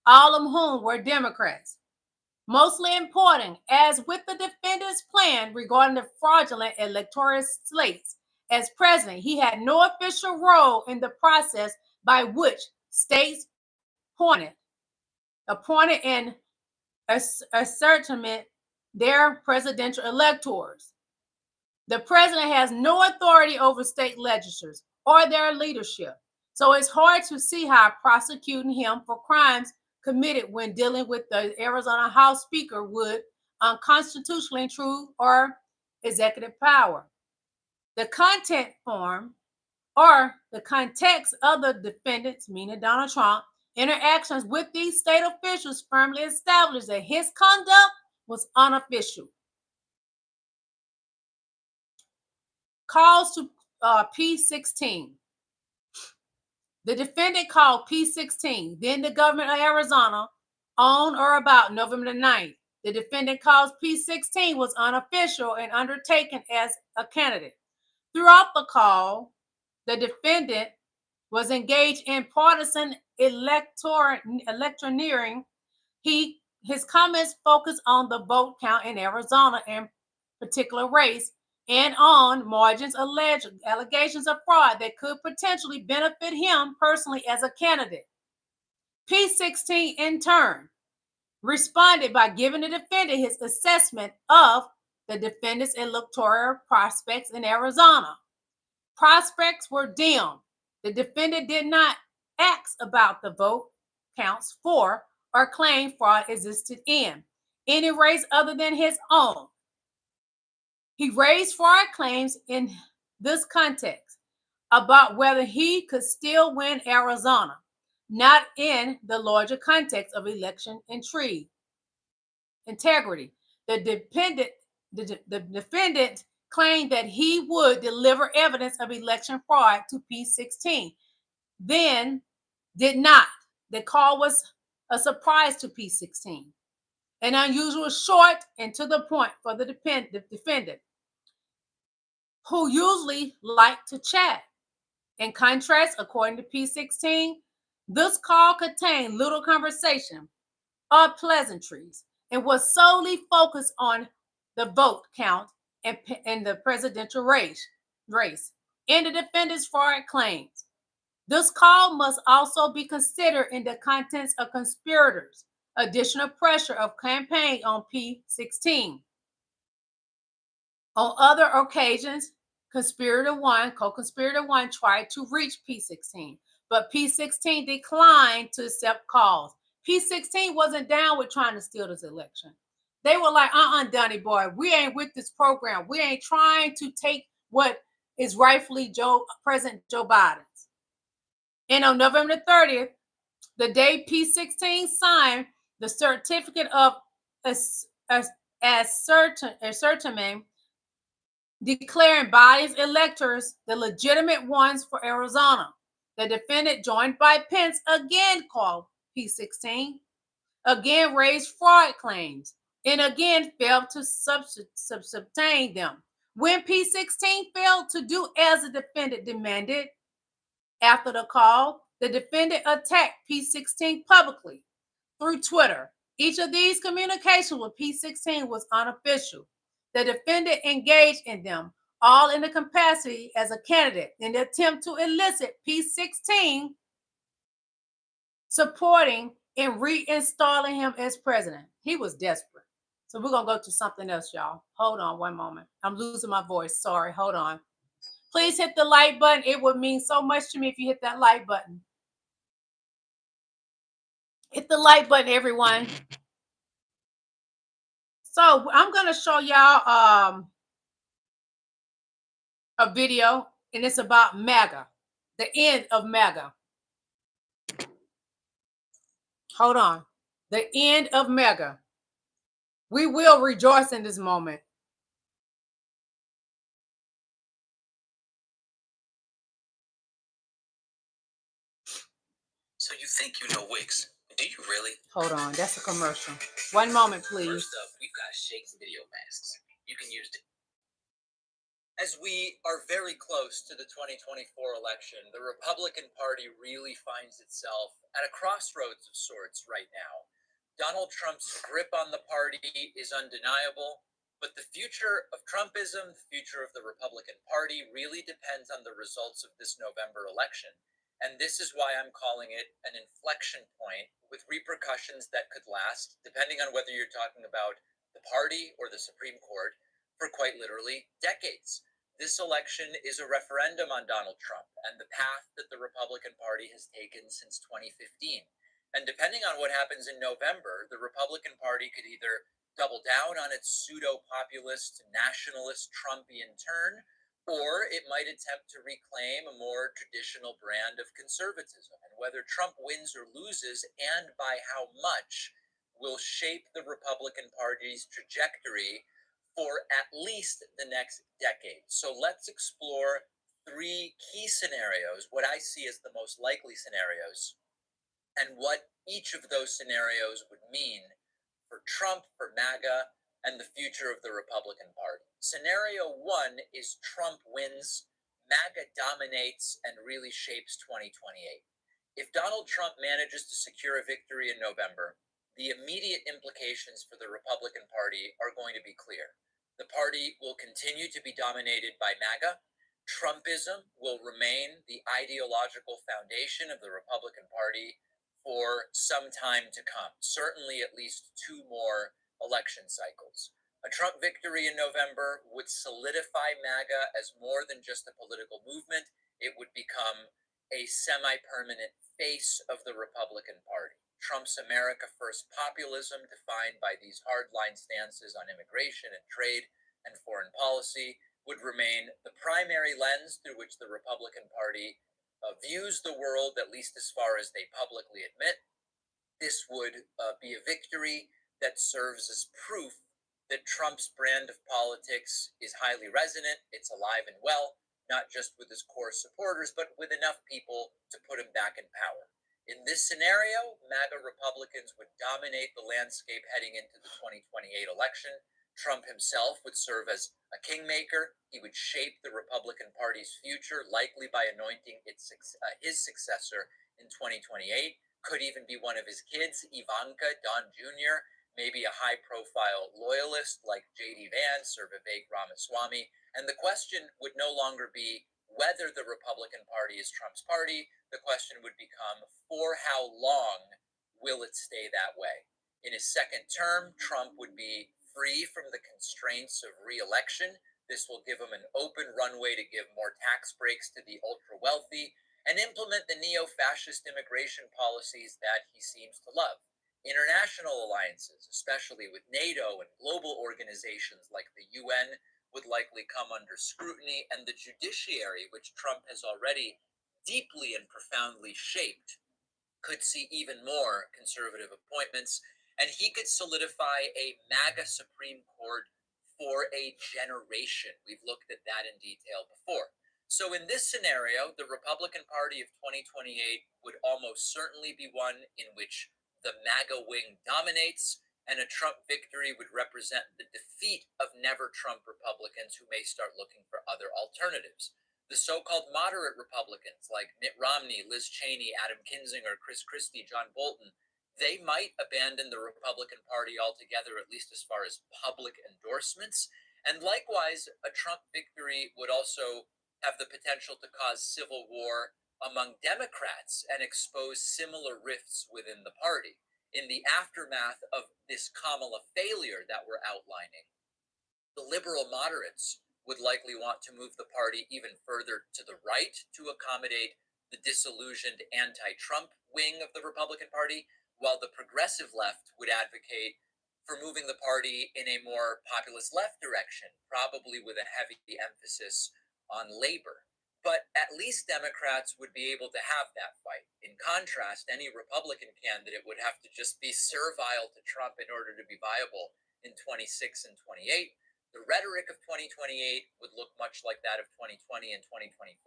all of whom were Democrats. Mostly important, as with the defendant's plan regarding the fraudulent electoral slates, as president, he had no official role in the process by which states appointed and ascertainment their presidential electors. The president has no authority over state legislatures or their leadership. So it's hard to see how prosecuting him for crimes committed when dealing with the Arizona House Speaker would unconstitutionally intrude or executive power. The content form or the context of the defendants, meaning Donald Trump, interactions with these state officials firmly established that his conduct was unofficial. Calls to P16. The defendant called P16, then the government of Arizona, on or about November 9th. The defendant calls P16 was unofficial and undertaken as a candidate. Throughout the call, the defendant was engaged in partisan electioneering. His comments focused on the vote count in Arizona and particular race and on margins alleged allegations of fraud that could potentially benefit him personally as a candidate. P16 in turn responded by giving the defendant his assessment of the defendant's electoral prospects in Arizona. Prospects were dim. The defendant did not ask about the vote counts for or claim fraud existed in any race other than his own. He raised fraud claims in this context about whether he could still win Arizona, not in the larger context of election integrity. The defendant claimed that he would deliver evidence of election fraud to P16, then did not. The call was a surprise to P16, an unusual, short, and to the point for the defendant, who usually like to chat. In contrast, according to P16, this call contained little conversation or pleasantries and was solely focused on the vote count and the presidential race. In the defendant's fraud claims, this call must also be considered in the contents of conspirators' additional pressure of campaign on P16. On other occasions, co-conspirator one tried to reach P16, but P16 declined to accept calls. P16 wasn't down with trying to steal this election. They were like, Donnie boy, we ain't with this program. We ain't trying to take what is rightfully President Joe Biden's. And on November 30th, the day P16 signed the certificate of ascertainment, declaring Biden's electors the legitimate ones for Arizona. The defendant, joined by Pence, again called P16, again raised fraud claims, and again failed to substantiate them. When P16 failed to do as the defendant demanded after the call, the defendant attacked P16 publicly through Twitter. Each of these communications with P16 was unofficial. The defendant engaged in them, all in the capacity as a candidate, in the attempt to elicit P16 supporting and reinstalling him as president. He was desperate. So we're going to go to something else, y'all. Hold on one moment. I'm losing my voice. Sorry. Hold on. Please hit the like button. It would mean so much to me if you hit that like button. Hit the like button, everyone. So I'm going to show y'all a video, and it's about MAGA, the end of MAGA. Hold on. The end of MAGA. We will rejoice in this moment. So you think you know Wix? Do you really? Hold on. That's a commercial. One moment, please. First up, we've got Shake's video masks. You can use it. As we are very close to the 2024 election, the Republican Party really finds itself at a crossroads of sorts right now. Donald Trump's grip on the party is undeniable, but the future of Trumpism, the future of the Republican Party, really depends on the results of this November election. And this is why I'm calling it an inflection point with repercussions that could last, depending on whether you're talking about the party or the Supreme Court, for quite literally decades. This election is a referendum on Donald Trump and the path that the Republican Party has taken since 2015. And depending on what happens in November, the Republican Party could either double down on its pseudo-populist, nationalist, Trumpian turn, Or it might attempt to reclaim a more traditional brand of conservatism. And whether Trump wins or loses, and by how much, will shape the Republican Party's trajectory for at least the next decade. So let's explore three key scenarios, what I see as the most likely scenarios, and what each of those scenarios would mean for Trump, for MAGA, and the future of the Republican Party. Scenario one is Trump wins, MAGA dominates, and really shapes 2028. If Donald Trump manages to secure a victory in November, the immediate implications for the Republican Party are going to be clear. The party will continue to be dominated by MAGA. Trumpism will remain the ideological foundation of the Republican Party for some time to come, certainly at least two more election cycles. A Trump victory in November would solidify MAGA as more than just a political movement. It would become a semi-permanent face of the Republican Party. Trump's America First populism, defined by these hardline stances on immigration and trade and foreign policy, would remain the primary lens through which the Republican Party views the world, at least as far as they publicly admit. This would be a victory that serves as proof that Trump's brand of politics is highly resonant, it's alive and well, not just with his core supporters, but with enough people to put him back in power. In this scenario, MAGA Republicans would dominate the landscape heading into the 2028 election. Trump himself would serve as a kingmaker. He would shape the Republican Party's future, likely by anointing his successor in 2028. Could even be one of his kids, Ivanka, Don Jr., maybe a high-profile loyalist like J.D. Vance or Vivek Ramaswamy. And the question would no longer be whether the Republican Party is Trump's party. The question would become, for how long will it stay that way? In his second term, Trump would be free from the constraints of re-election. This will give him an open runway to give more tax breaks to the ultra-wealthy and implement the neo-fascist immigration policies that he seems to love. International alliances, especially with NATO and global organizations like the UN, would likely come under scrutiny, and the judiciary, which Trump has already deeply and profoundly shaped, could see even more conservative appointments, and he could solidify a MAGA Supreme Court for a generation. We've looked at that in detail before. So in this scenario, the Republican Party of 2028 would almost certainly be one in which the MAGA wing dominates, and a Trump victory would represent the defeat of never-Trump Republicans who may start looking for other alternatives. The so-called moderate Republicans like Mitt Romney, Liz Cheney, Adam Kinzinger, Chris Christie, John Bolton, they might abandon the Republican Party altogether, at least as far as public endorsements. And likewise, a Trump victory would also have the potential to cause civil war among Democrats and expose similar rifts within the party. In the aftermath of this Kamala failure that we're outlining, the liberal moderates would likely want to move the party even further to the right to accommodate the disillusioned anti-Trump wing of the Republican Party, while the progressive left would advocate for moving the party in a more populist left direction, probably with a heavy emphasis on labor. But at least Democrats would be able to have that fight. In contrast, any Republican candidate would have to just be servile to Trump in order to be viable in 26 and 28. The rhetoric of 2028 would look much like that of 2020 and 2024.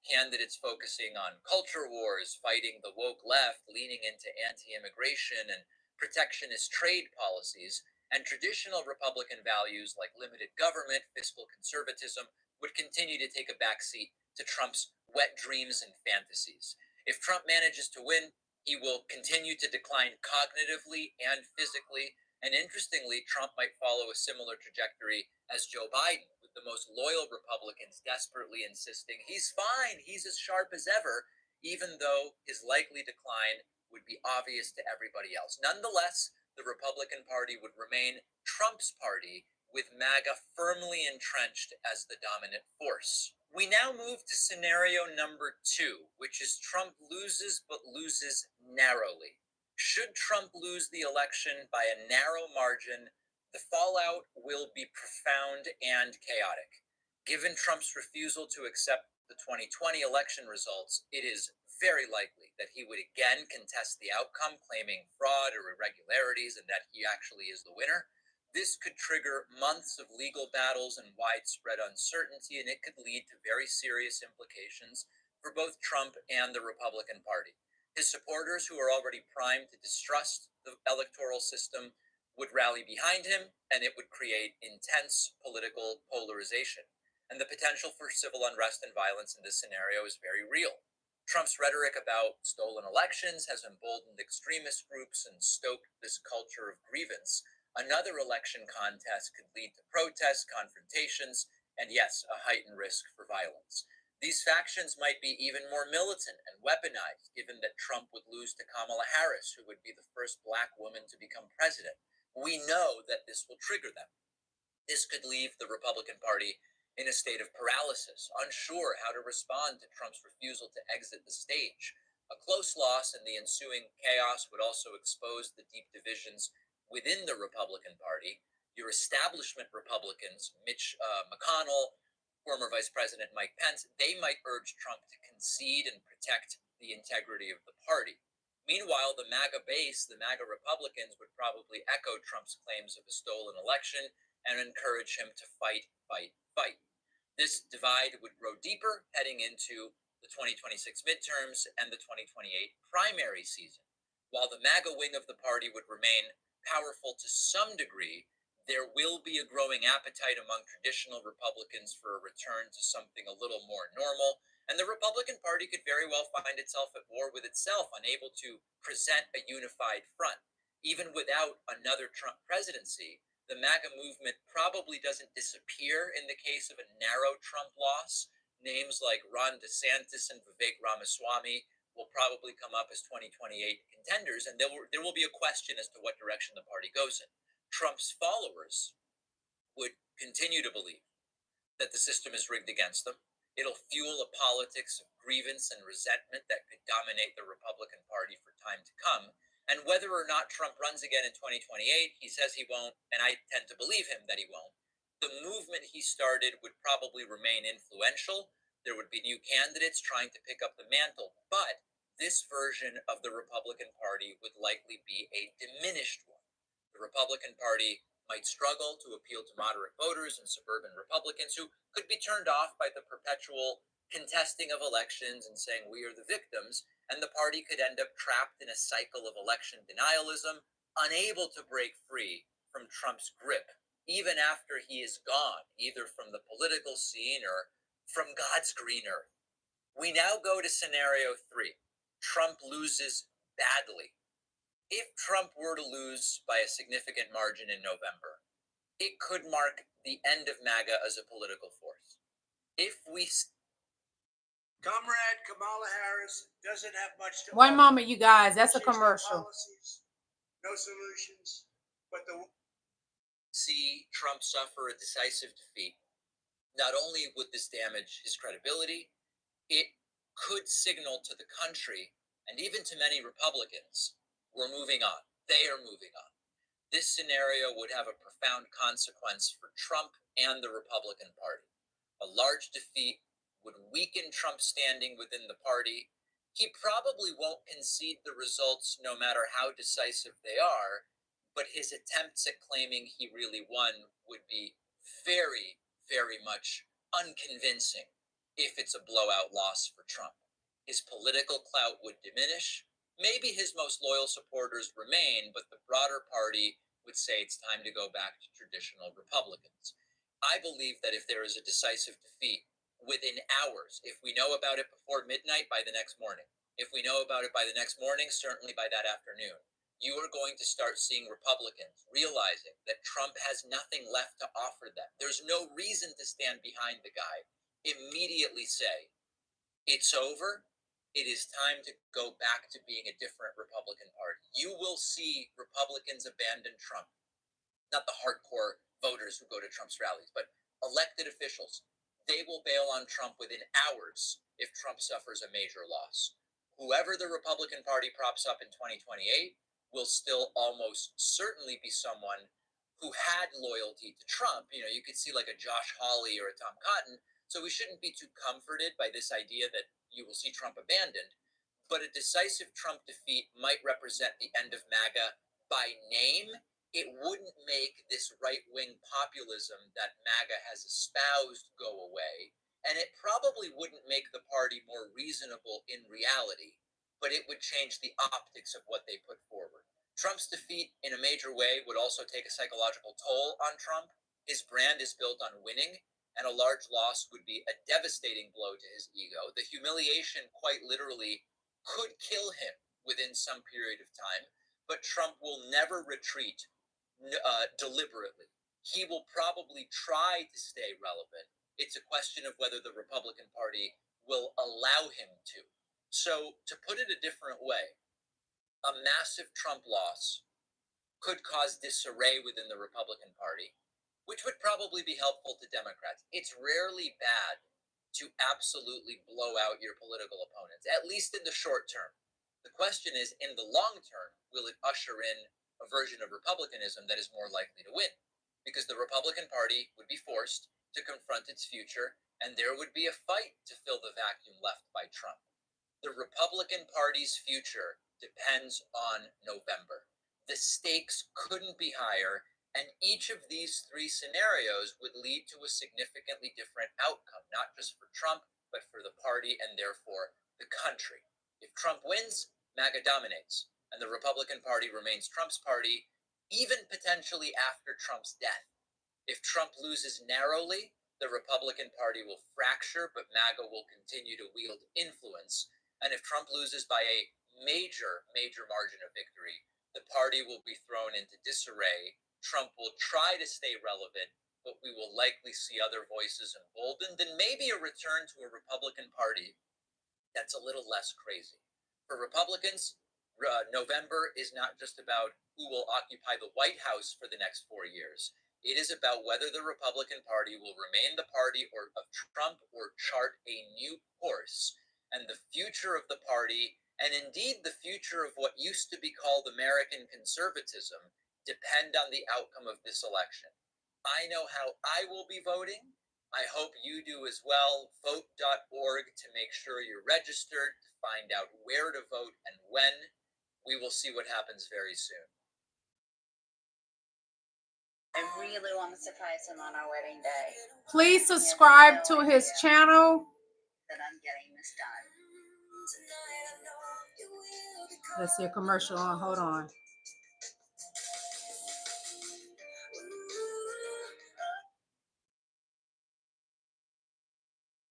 Candidates focusing on culture wars, fighting the woke left, leaning into anti-immigration and protectionist trade policies, and traditional Republican values like limited government, fiscal conservatism would continue to take a backseat to Trump's wet dreams and fantasies. If Trump manages to win, he will continue to decline cognitively and physically. And interestingly, Trump might follow a similar trajectory as Joe Biden, with the most loyal Republicans desperately insisting he's fine, he's as sharp as ever, even though his likely decline would be obvious to everybody else. Nonetheless, the Republican Party would remain Trump's party, with MAGA firmly entrenched as the dominant force. We now move to scenario number 2, which is Trump loses, but loses narrowly. Should Trump lose the election by a narrow margin, the fallout will be profound and chaotic. Given Trump's refusal to accept the 2020 election results, it is very likely that he would again contest the outcome, claiming fraud or irregularities and that he actually is the winner. This could trigger months of legal battles and widespread uncertainty, and it could lead to very serious implications for both Trump and the Republican Party. His supporters, who are already primed to distrust the electoral system, would rally behind him, and it would create intense political polarization. And the potential for civil unrest and violence in this scenario is very real. Trump's rhetoric about stolen elections has emboldened extremist groups and stoked this culture of grievance. Another election contest could lead to protests, confrontations, and yes, a heightened risk for violence. These factions might be even more militant and weaponized, given that Trump would lose to Kamala Harris, who would be the first Black woman to become president. We know that this will trigger them. This could leave the Republican Party in a state of paralysis, unsure how to respond to Trump's refusal to exit the stage. A close loss and the ensuing chaos would also expose the deep divisions within the Republican Party. Your establishment Republicans, Mitch McConnell, former Vice President Mike Pence, they might urge Trump to concede and protect the integrity of the party. Meanwhile, the MAGA base, the MAGA Republicans, would probably echo Trump's claims of a stolen election and encourage him to fight. This divide would grow deeper heading into the 2026 midterms and the 2028 primary season. While the MAGA wing of the party would remain powerful to some degree, there will be a growing appetite among traditional Republicans for a return to something a little more normal, and the Republican Party could very well find itself at war with itself, unable to present a unified front. Even without another Trump presidency, the MAGA movement probably doesn't disappear in the case of a narrow Trump loss. Names like Ron DeSantis and Vivek Ramaswamy will probably come up as 2028 contenders, and there will be a question as to what direction the party goes in. Trump's followers would continue to believe that the system is rigged against them. It'll fuel a politics of grievance and resentment that could dominate the Republican Party for time to come. And whether or not Trump runs again in 2028, he says he won't, and I tend to believe him that he won't. The movement he started would probably remain influential. There would be new candidates trying to pick up the mantle, but this version of the Republican Party would likely be a diminished one. The Republican Party might struggle to appeal to moderate voters and suburban Republicans who could be turned off by the perpetual contesting of elections and saying we are the victims, and the party could end up trapped in a cycle of election denialism, unable to break free from Trump's grip, even after he is gone, either from the political scene or from God's green earth. We now go to scenario 3. Trump loses badly. If Trump were to lose by a significant margin in November, it could mark the end of MAGA as a political force. If we Comrade Kamala Harris doesn't have much to One offer. moment, you guys. That's a She's no commercial. policies, no solutions, but the see Trump suffer a decisive defeat, not only would this damage his credibility, it could signal to the country and even to many Republicans, we're moving on. They are moving on. This scenario would have a profound consequence for Trump and the Republican Party. A large defeat would weaken Trump's standing within the party. He probably won't concede the results no matter how decisive they are, but his attempts at claiming he really won would be very, very much unconvincing if it's a blowout loss for Trump. His political clout would diminish. Maybe his most loyal supporters remain, but the broader party would say it's time to go back to traditional Republicans. I believe that if there is a decisive defeat within hours, if we know about it before midnight, by the next morning, if we know about it by the next morning, certainly by that afternoon, you are going to start seeing Republicans realizing that Trump has nothing left to offer them. There's no reason to stand behind the guy. Immediately say, it's over. It is time to go back to being a different Republican Party. You will see Republicans abandon Trump. Not the hardcore voters who go to Trump's rallies, but elected officials. They will bail on Trump within hours if Trump suffers a major loss. Whoever the Republican Party props up in 2028 will still almost certainly be someone who had loyalty to Trump. You know, you could see like a Josh Hawley or a Tom Cotton. So we shouldn't be too comforted by this idea that you will see Trump abandoned. But a decisive Trump defeat might represent the end of MAGA by name. It wouldn't make this right-wing populism that MAGA has espoused go away. And it probably wouldn't make the party more reasonable in reality, but it would change the optics of what they put forward. Trump's defeat in a major way would also take a psychological toll on Trump. His brand is built on winning, and a large loss would be a devastating blow to his ego. The humiliation quite literally could kill him within some period of time, but Trump will never retreat deliberately. He will probably try to stay relevant. It's a question of whether the Republican Party will allow him to. So, to put it a different way, a massive Trump loss could cause disarray within the Republican Party, which would probably be helpful to Democrats. It's rarely bad to absolutely blow out your political opponents, at least in the short term. The question is, in the long term, will it usher in a version of republicanism that is more likely to win? Because the Republican Party would be forced to confront its future, and there would be a fight to fill the vacuum left by Trump. The Republican Party's future depends on November. The stakes couldn't be higher, and each of these three scenarios would lead to a significantly different outcome, not just for Trump, but for the party and therefore the country. If Trump wins, MAGA dominates, and the Republican Party remains Trump's party, even potentially after Trump's death. If Trump loses narrowly, the Republican Party will fracture, but MAGA will continue to wield influence. And if Trump loses by a major margin of victory, the party will be thrown into disarray. Trump will try to stay relevant, but we will likely see other voices emboldened and maybe a return to a Republican Party that's a little less crazy. For Republicans, November is not just about who will occupy the White House for the next 4 years. It is about whether the Republican Party will remain the party of Trump or chart a new course. And the future of the party, and indeed the future of what used to be called American conservatism, depend on the outcome of this election. I know how I will be voting. I hope you do as well. Vote.org to make sure you're registered, to find out where to vote and when. We will see what happens very soon. I really want to surprise him on our wedding day. Please subscribe to his channel. That I'm getting this done. Let's see a commercial on. Hold on.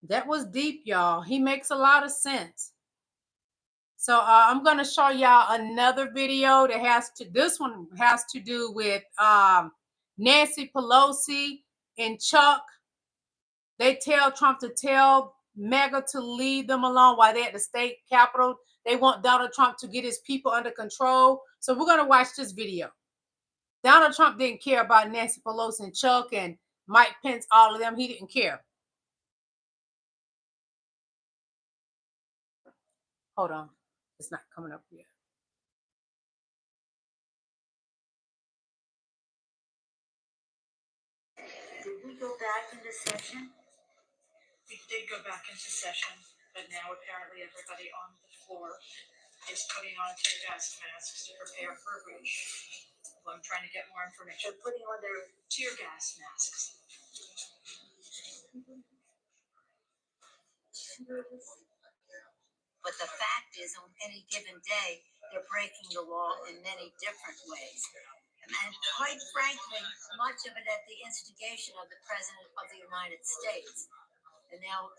That was deep, y'all. He makes a lot of sense. So I'm going to show y'all another video that this one has to do with Nancy Pelosi and Chuck. They tell Trump to tell MAGA to leave them alone while they're at the state capitol. They want Donald Trump to get his people under control. So we're going to watch this video. Donald Trump didn't care about Nancy Pelosi and Chuck and Mike Pence, all of them. He didn't care. Hold on. It's not coming up yet. Did we go back into session? We did go back into session, but now apparently everybody on the floor is putting on tear gas masks to prepare for a breach. Well, I'm trying to get more information. They're putting on their Tear gas masks. But the fact is, on any given day, they're breaking the law in many different ways. And quite frankly, much of it at the instigation of the President of the United States. And now,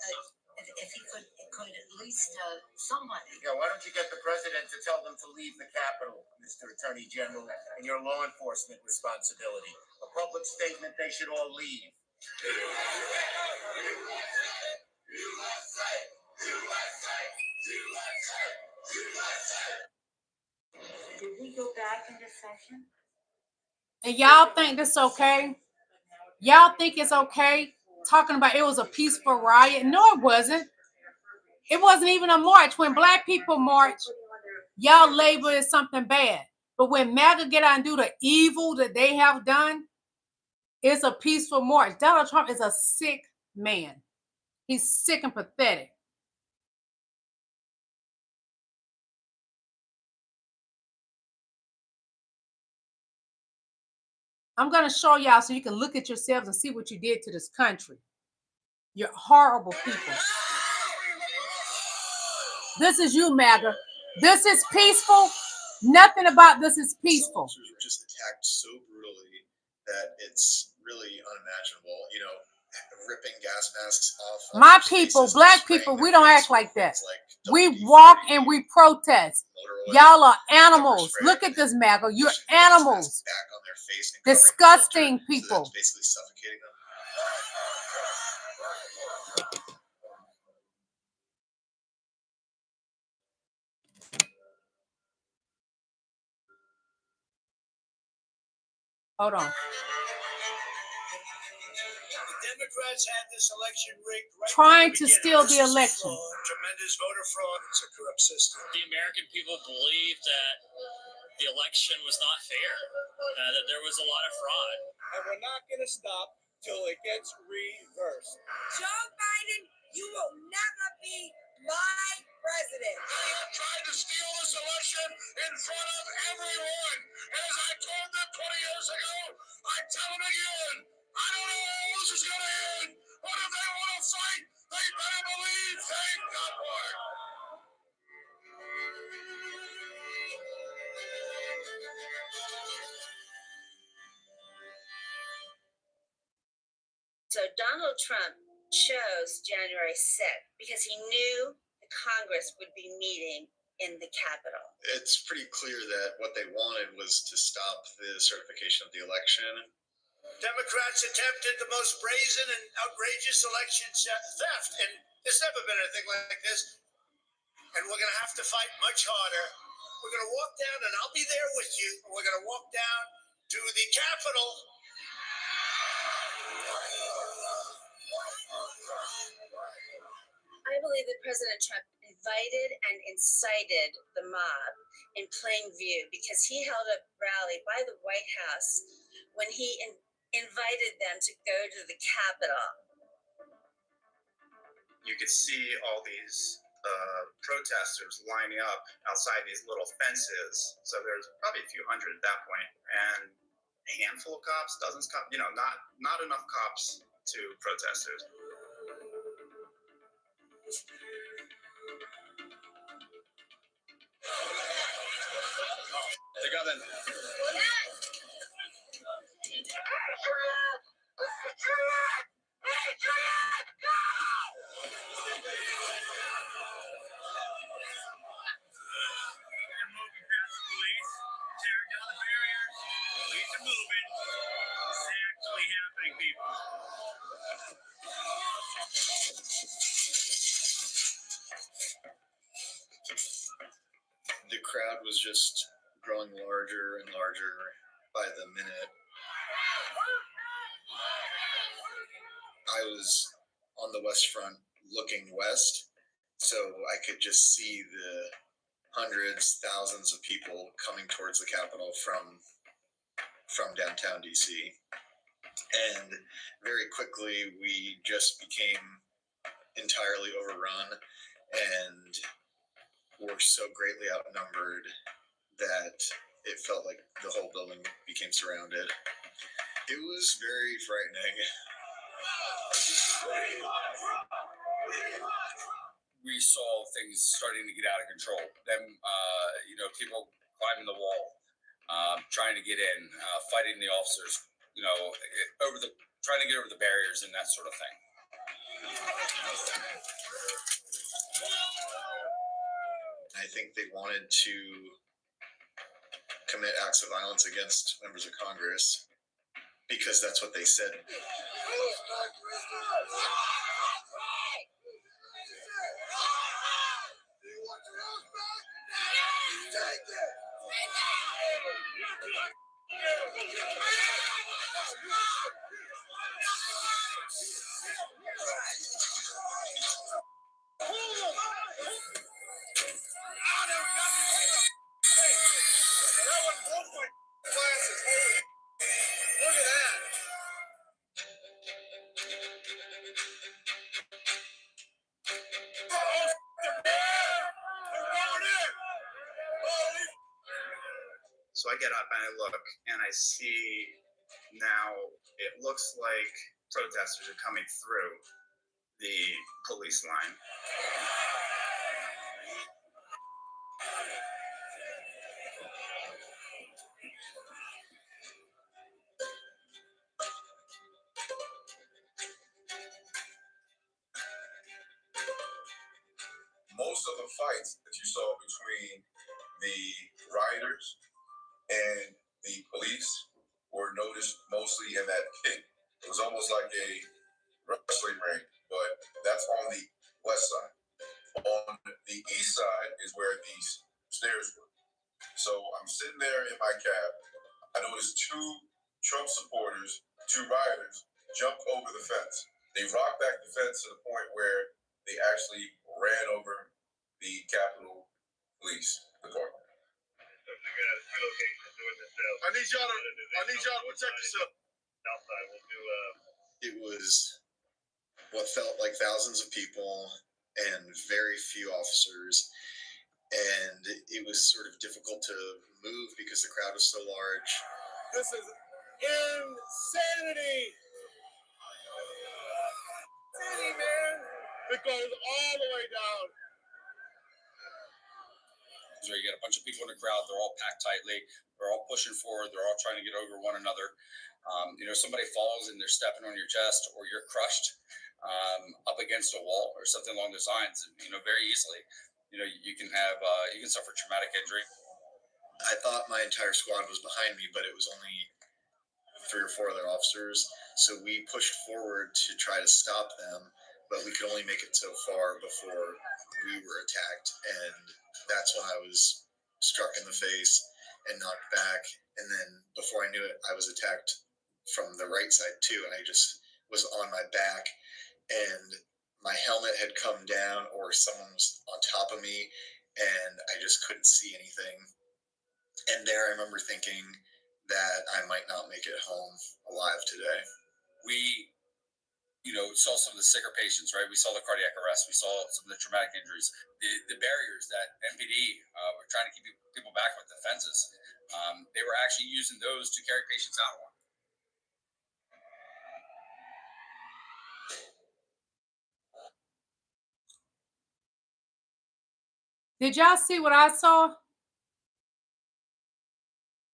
if he could at least somebody. Yeah, why don't you get the President to tell them to leave the Capitol, Mr. Attorney General, in your law enforcement responsibility? A public statement, they should all leave. Did we go back into session? And y'all think this okay? Y'all think it's okay talking about it was a peaceful riot? No, it wasn't. It wasn't even a march. When black people march, y'all label it something bad. But when MAGA get out and do the evil that they have done, It's a peaceful march. Donald Trump is a sick man. He's sick and pathetic. I'm going to show y'all so you can look at yourselves and see what you did to this country. You're horrible people. This is you, MAGA. This is peaceful. Nothing about this is peaceful. Some officers were just attacked so brutally that it's really unimaginable. You know, ripping gas masks off. My people, black people, we don't act like that. We walk and we protest. Y'all are animals. Look at this, MAGA. You're animals. Disgusting people. Basically suffocating them. Hold on. Democrats had this election rigged. Trying to steal the election. Tremendous voter fraud. It's a corrupt system. The American people believe that the election was not fair, that there was a lot of fraud. And we're not going to stop till it gets reversed. Joe Biden, you will never be my president. They have tried to steal this election in front of everyone. And as I told them 20 years ago, I tell them again, I don't know how this is going to end, but if they want to fight, they better believe they've got one. So Donald Trump chose January 6th because he knew the Congress would be meeting in the Capitol. It's pretty clear that what they wanted was to stop the certification of the election. Democrats attempted the most brazen and outrageous election theft, and there's never been anything like this. And we're going to have to fight much harder. We're going to walk down, and I'll be there with you. We're going to walk down to the Capitol. I believe that President Trump invited and incited the mob in plain view because he held a rally by the White House when he invited them to go to the Capitol. You could see all these protesters lining up outside these little fences. So there's probably a few hundred at that point, and a handful of cops, dozens of cops, not enough cops to protesters. They got in. The crowd was just growing larger and larger by the minute. I was on the West Front looking west, so I could just see the hundreds, thousands of people coming towards the Capitol from downtown DC. And very quickly, we just became entirely overrun and were so greatly outnumbered that it felt like the whole building became surrounded. It was very frightening. We saw things starting to get out of control. People climbing the wall, trying to get in, fighting the officers, trying to get over the barriers and that sort of thing. I think they wanted to commit acts of violence against members of Congress because that's what they said. I get up and I look and I see now it looks like protesters are coming through the police line. Most of the fights that you saw between the rioters and the police were noticed mostly in that pit. It was almost like a wrestling ring, but that's on the west side. On the east side is where these stairs were. So I'm sitting there in my cab. I noticed two Trump supporters, two rioters, jump over the fence. They rocked back the fence to the point where they actually ran over the Capitol Police Department. I need y'all to protect yourself. Outside, we'll do. It was what felt like thousands of people and very few officers, and it was sort of difficult to move because the crowd was so large. This is insanity. Insanity, man. It goes all the way down. So you get a bunch of people in the crowd, they're all packed tightly, they're all pushing forward, they're all trying to get over one another. Somebody falls and they're stepping on your chest, or you're crushed up against a wall or something along those lines, very easily. You can suffer traumatic injury. I thought my entire squad was behind me, but it was only 3 or 4 other officers. So we pushed forward to try to stop them, but we could only make it so far before we were attacked. And that's when I was struck in the face and knocked back. And then before I knew it, I was attacked from the right side too. And I just was on my back, and my helmet had come down, or someone was on top of me, and I just couldn't see anything. And there I remember thinking that I might not make it home alive today. We saw some of the sicker patients, right? We saw the cardiac arrest. We saw some of the traumatic injuries. The barriers that MPD were trying to keep people back with the fences, they were actually using those to carry patients out on. Did y'all see what I saw?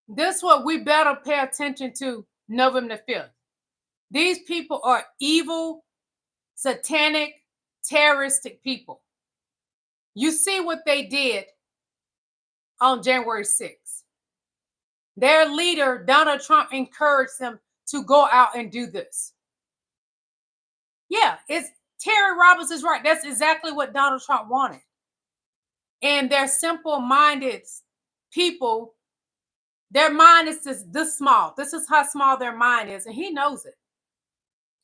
This is what we better pay attention to November the 5th. These people are evil, satanic, terroristic people. You see what they did on January 6th. Their leader, Donald Trump, encouraged them to go out and do this. Yeah, Terry Roberts is right. That's exactly what Donald Trump wanted. And they're simple-minded people. Their mind is just this small. This is how small their mind is, and he knows it.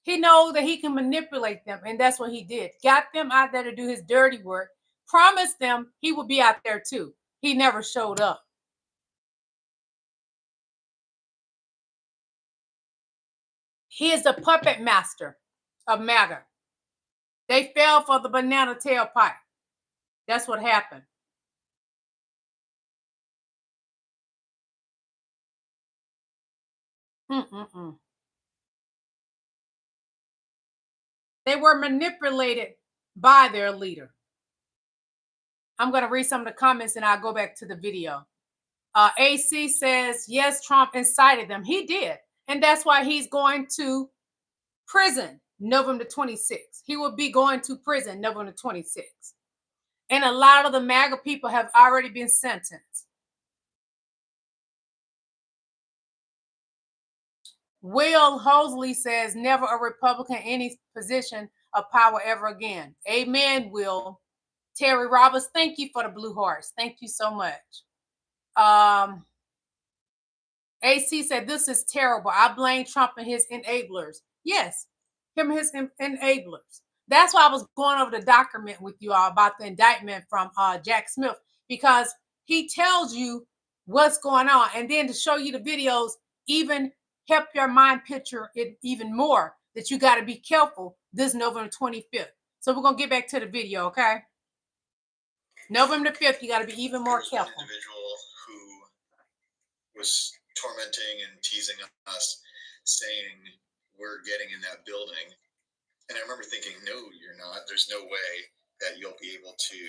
He knows that he can manipulate them, and that's what he did. Got them out there to do his dirty work, promised them he would be out there too. He never showed up. He is the puppet master of MAGA. They fell for the banana tailpipe. That's what happened. They were manipulated by their leader. I'm going to read some of the comments and I'll go back to the video. AC says, yes, Trump incited them. He did. And that's why he's going to prison November 26th. He will be going to prison November 26th. And a lot of the MAGA people have already been sentenced. Will Hosley says, never a Republican in any position of power ever again. Amen, Will. Terry Roberts, thank you for the blue hearts. Thank you so much. AC said, this is terrible. I blame Trump and his enablers. Yes, him and his enablers. That's why I was going over the document with you all about the indictment from Jack Smith, because he tells you what's going on. And then to show you the videos, even help your mind picture it even more, that you got to be careful this November 25th. So we're going to get back to the video, okay? November 5th, you got to be even more careful. Individual who was tormenting and teasing us, saying we're getting in that building. And I remember thinking, no, you're not. There's no way that you'll be able to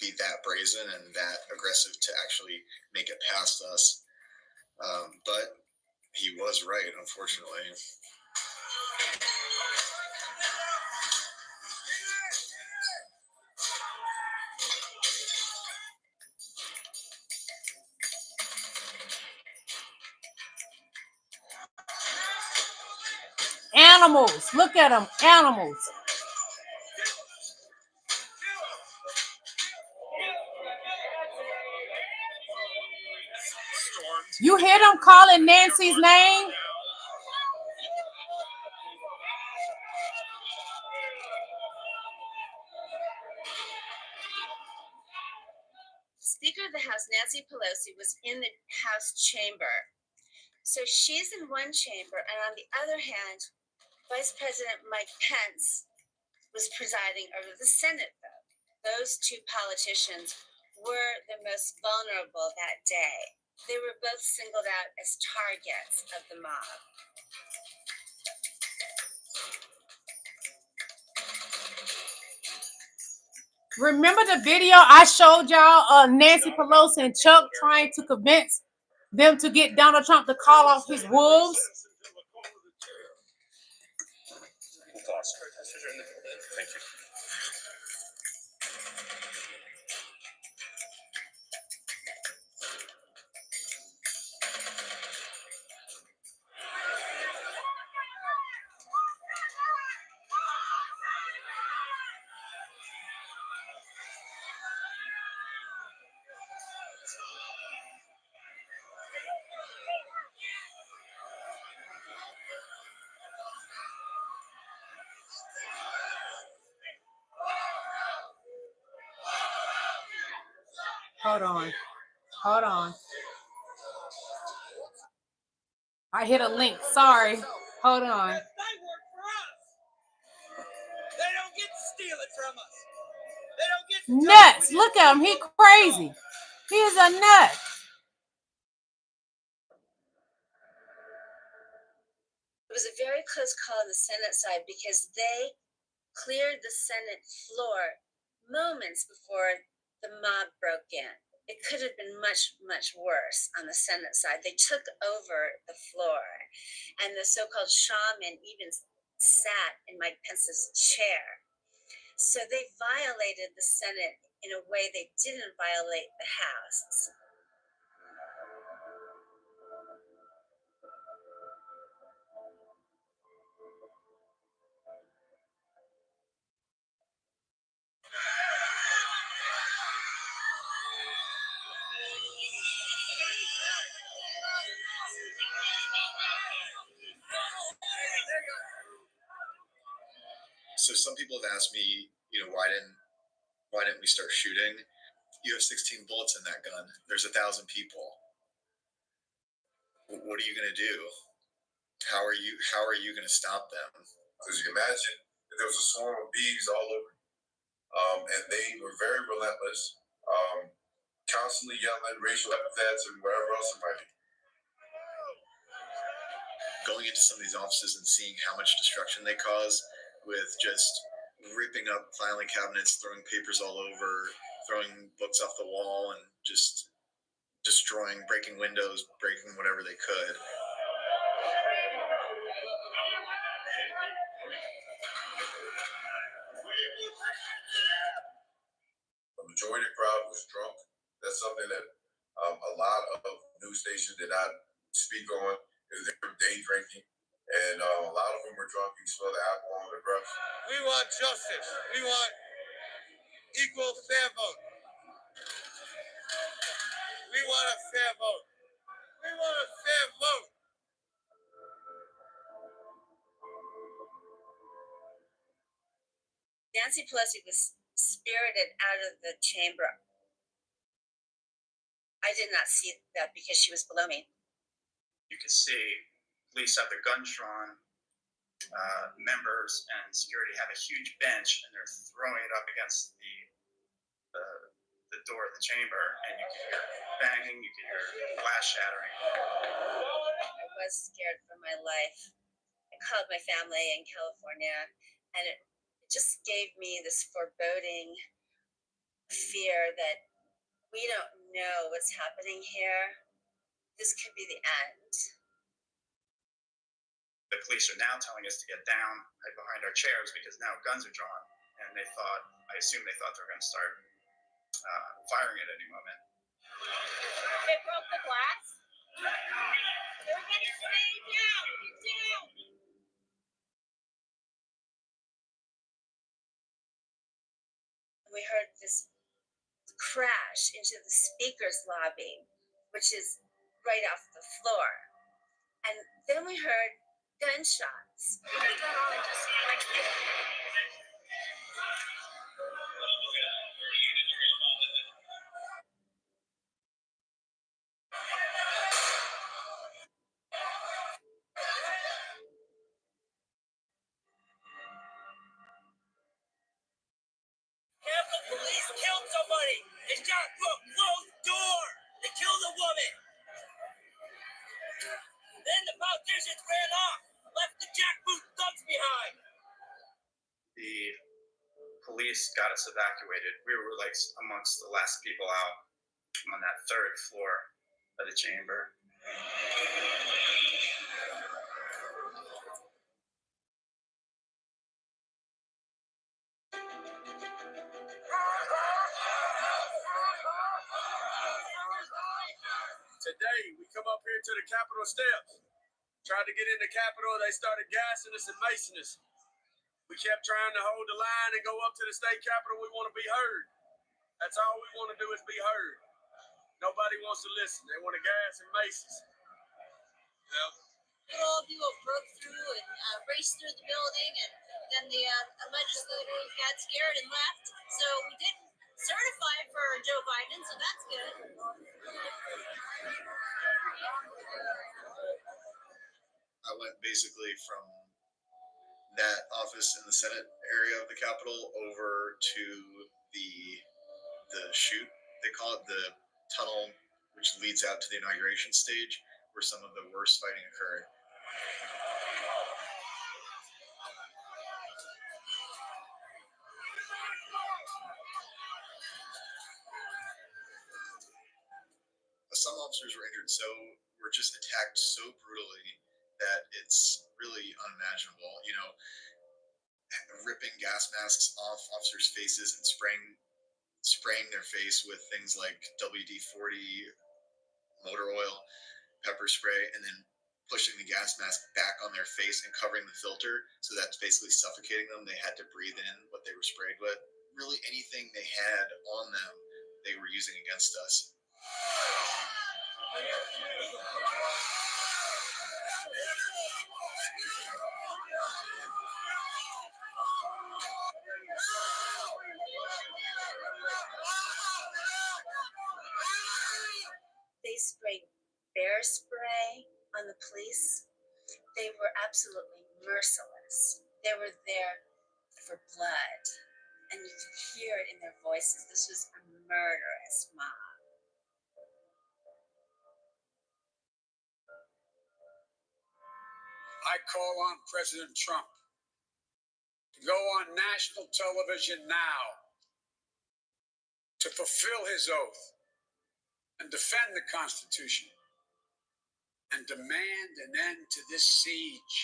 be that brazen and that aggressive to actually make it past us. But he was right, unfortunately. Animals. Look at them. Animals. You hear them calling Nancy's name? Speaker of the House Nancy Pelosi was in the House chamber. So she's in one chamber, and on the other hand, Vice President Mike Pence was presiding over the Senate vote. Those two politicians were the most vulnerable that day. They were both singled out as targets of the mob. Remember the video I showed y'all of Nancy Pelosi and Chuck trying to convince them to get Donald Trump to call off his wolves? Thank you. Hold on. Hold on. I hit a link. Sorry. Hold on. They work for us. They don't get to steal it from us. They don't get to Nuts. Look at him. He crazy. He is a nut. It was a very close call on the Senate side because they cleared the Senate floor moments before the mob broke in. It could have been much, much worse on the Senate side. They took over the floor, and the so-called shaman even sat in Mike Pence's chair. So they violated the Senate in a way they didn't violate the House. So some people have asked me, why didn't we start shooting? You have 16 bullets in that gun. There's 1,000 people. What are you going to do? How are you going to stop them? As you can imagine, there was a swarm of bees all over, and they were very relentless, constantly yelling racial epithets and whatever else it might be. Going into some of these offices and seeing how much destruction they cause with just ripping up filing cabinets, throwing papers all over, throwing books off the wall, and just destroying, breaking windows, breaking whatever they could. The majority of the crowd was drunk. That's something that a lot of news stations did not speak on. They were day drinking, and a lot of them were drunk. You smell the alcohol on their breath. We want justice. We want equal fair vote. We want a fair vote. We want a fair vote. Nancy Pelosi was spirited out of the chamber. I did not see that because she was below me. You can see police have their guns drawn. Members and security have a huge bench, and they're throwing it up against the the door of the chamber, and you could hear banging, you could hear glass shattering. I was scared for my life. I called my family in California, and it just gave me this foreboding fear that we don't know what's happening here. This could be the end. The police are now telling us to get down right behind our chairs because now guns are drawn, and I assume they thought they were going to start firing at any moment. They broke the glass. Everybody stay down. Get down. We heard this crash into the speaker's lobby, which is right off the floor. And then we heard gunshots. Capitol Police killed somebody. They shot through a closed door. They killed a woman. Then the politicians ran off, left the jackboot thugs behind. The police got us evacuated. We were like amongst the last people out on that third floor of the chamber. Today, we come up here to the Capitol steps. Tried to get in the Capitol, they started gassing us and macing us. We kept trying to hold the line and go up to the state Capitol. We want to be heard. That's all we want to do is be heard. Nobody wants to listen. They want to gas and mace us. All of you broke through and raced through the building, and then the legislators got scared and left. So we didn't certify for Joe Biden, so that's good. I went basically from that office in the Senate area of the Capitol over to the chute. They call it the tunnel, which leads out to the inauguration stage, where some of the worst fighting occurred. Some officers were injured, were just attacked so brutally that it's really unimaginable. You know, ripping gas masks off officers' faces and spraying their face with things like WD-40 motor oil, pepper spray, and then pushing the gas mask back on their face and covering the filter, so that's basically suffocating them. They had to breathe in what they were sprayed with. Really, anything they had on them, they were using against us. They sprayed bear spray on the police. They were absolutely merciless. They were there for blood, and you could hear it in their voices. This was a murderous mob. I call on President Trump to go on national television now to fulfill his oath and defend the Constitution and demand an end to this siege.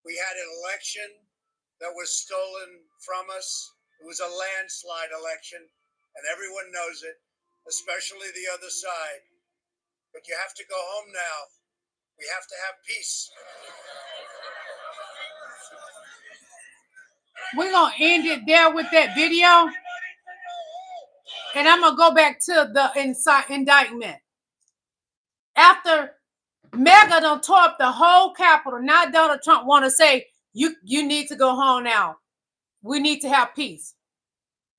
We had an election that was stolen from us. It was a landslide election, and everyone knows it, especially the other side. But you have to go home now. We have to have peace. We're going to end it there with that video. And I'm going to go back to the indictment. After Mega done tore up the whole Capitol, now Donald Trump want to say, you need to go home now. We need to have peace.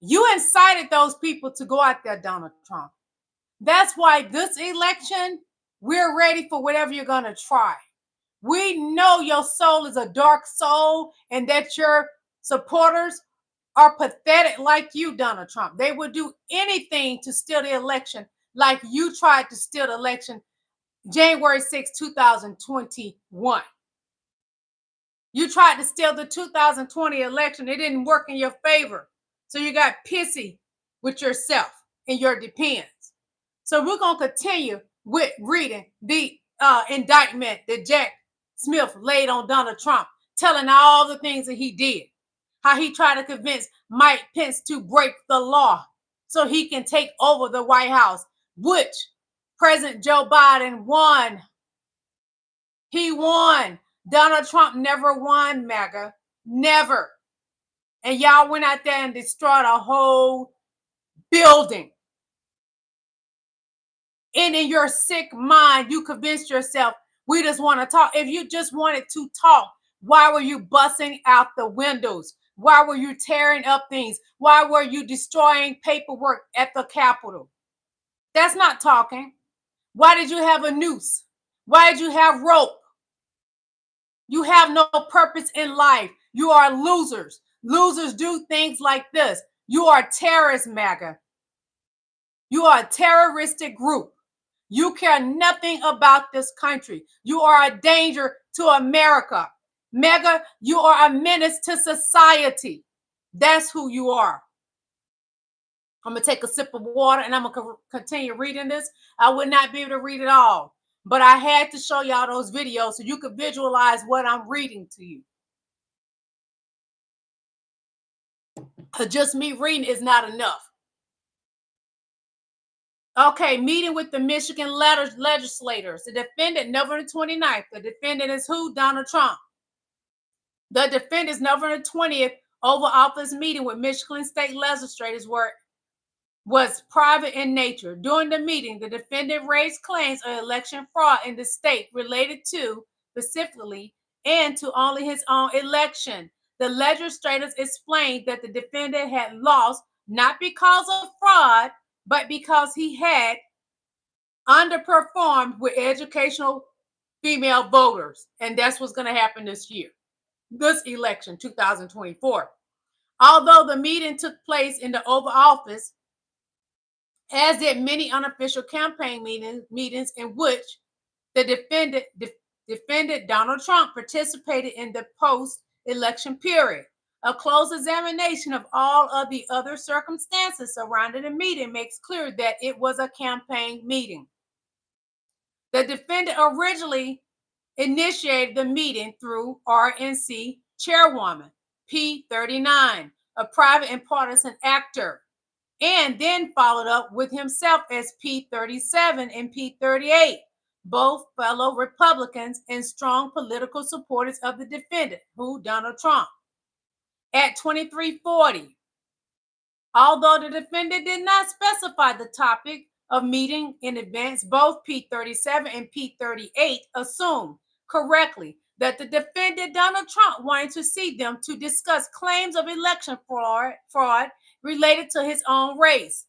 You incited those people to go out there, Donald Trump. That's why this election, we're ready for whatever you're going to try. We know your soul is a dark soul and that your supporters are pathetic like you, Donald Trump. They would do anything to steal the election like you tried to steal the election January 6, 2021. You tried to steal the 2020 election. It didn't work in your favor. So you got pissy with yourself and your depends. So we're going to continue with reading the indictment that Jack Smith laid on Donald Trump, telling all the things that he did, how he tried to convince Mike Pence to break the law so he can take over the White House, which President Joe Biden won. He won. Donald Trump never won, MAGA. Never. And y'all went out there and destroyed a whole building. And in your sick mind, you convinced yourself, we just want to talk. If you just wanted to talk, why were you busting out the windows? Why were you tearing up things? Why were you destroying paperwork at the Capitol? That's not talking. Why did you have a noose? Why did you have rope? You have no purpose in life. You are losers. Losers do things like this. You are terrorists, MAGA. You are a terroristic group. You care nothing about this country. You are a danger to America. MAGA, you are a menace to society. That's who you are. I'm going to take a sip of water and I'm going to continue reading this. I would not be able to read it all, but I had to show y'all those videos so you could visualize what I'm reading to you. Just me reading is not enough. Okay, meeting with the Michigan legislators. The defendant, November 29th. The defendant is who? Donald Trump. The defendant's November 20th Oval Office meeting with Michigan state legislators was private in nature. During the meeting, the defendant raised claims of election fraud in the state related to, specifically, and to only his own election. The legislators explained that the defendant had lost not because of fraud, but because he had underperformed with educational female voters. And that's what's going to happen this year, this election, 2024. Although the meeting took place in the Oval Office, as did many unofficial campaign meetings in which the defendant Donald Trump participated in the post-election period. A close examination of all of the other circumstances surrounding the meeting makes clear that it was a campaign meeting. The defendant originally initiated the meeting through RNC chairwoman P39, a private and partisan actor, and then followed up with himself as P37 and P38, both fellow Republicans and strong political supporters of the defendant, who Donald Trump. At 2340, although the defendant did not specify the topic of meeting in advance, both P37 and P38 assumed correctly that the defendant Donald Trump wanted to see them to discuss claims of election fraud related to his own race.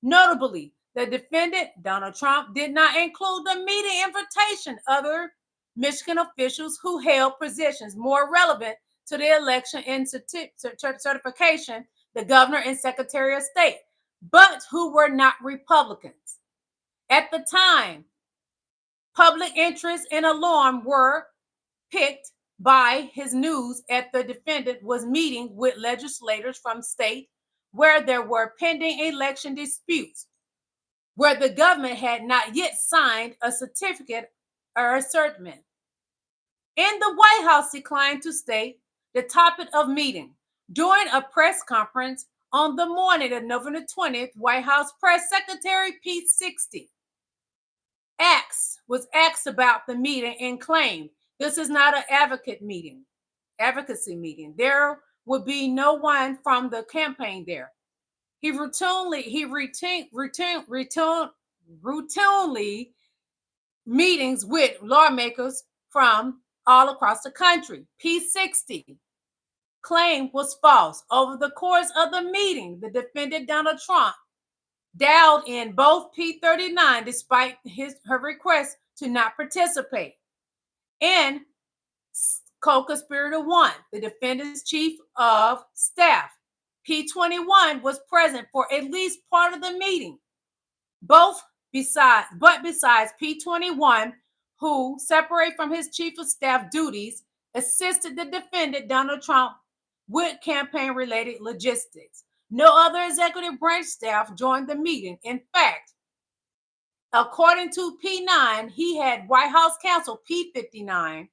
Notably, the defendant Donald Trump did not include the meeting invitation other Michigan officials who held positions more relevant to the election and certification, the governor and secretary of state, but who were not Republicans. At the time, public interest and alarm were picked by his news at the defendant was meeting with legislators from state where there were pending election disputes, where the government had not yet signed a certificate or assertment. And the White House declined to state the topic of meeting. During a press conference on the morning of November 20th, White House Press Secretary Pete 60 was asked about the meeting and claimed this is not an advocacy meeting. There would be no one from the campaign there. He routinely meetings with lawmakers from all across the country. P60 claim was false. Over the course of the meeting, the defendant Donald Trump dialed in both P39 despite her request to not participate. And Co-conspirator 1, the defendant's chief of staff, P21, was present for at least part of the meeting. Besides P21, who, separate from his chief of staff duties, assisted the defendant, Donald Trump, with campaign-related logistics. No other executive branch staff joined the meeting. In fact, according to P9, he had White House counsel P59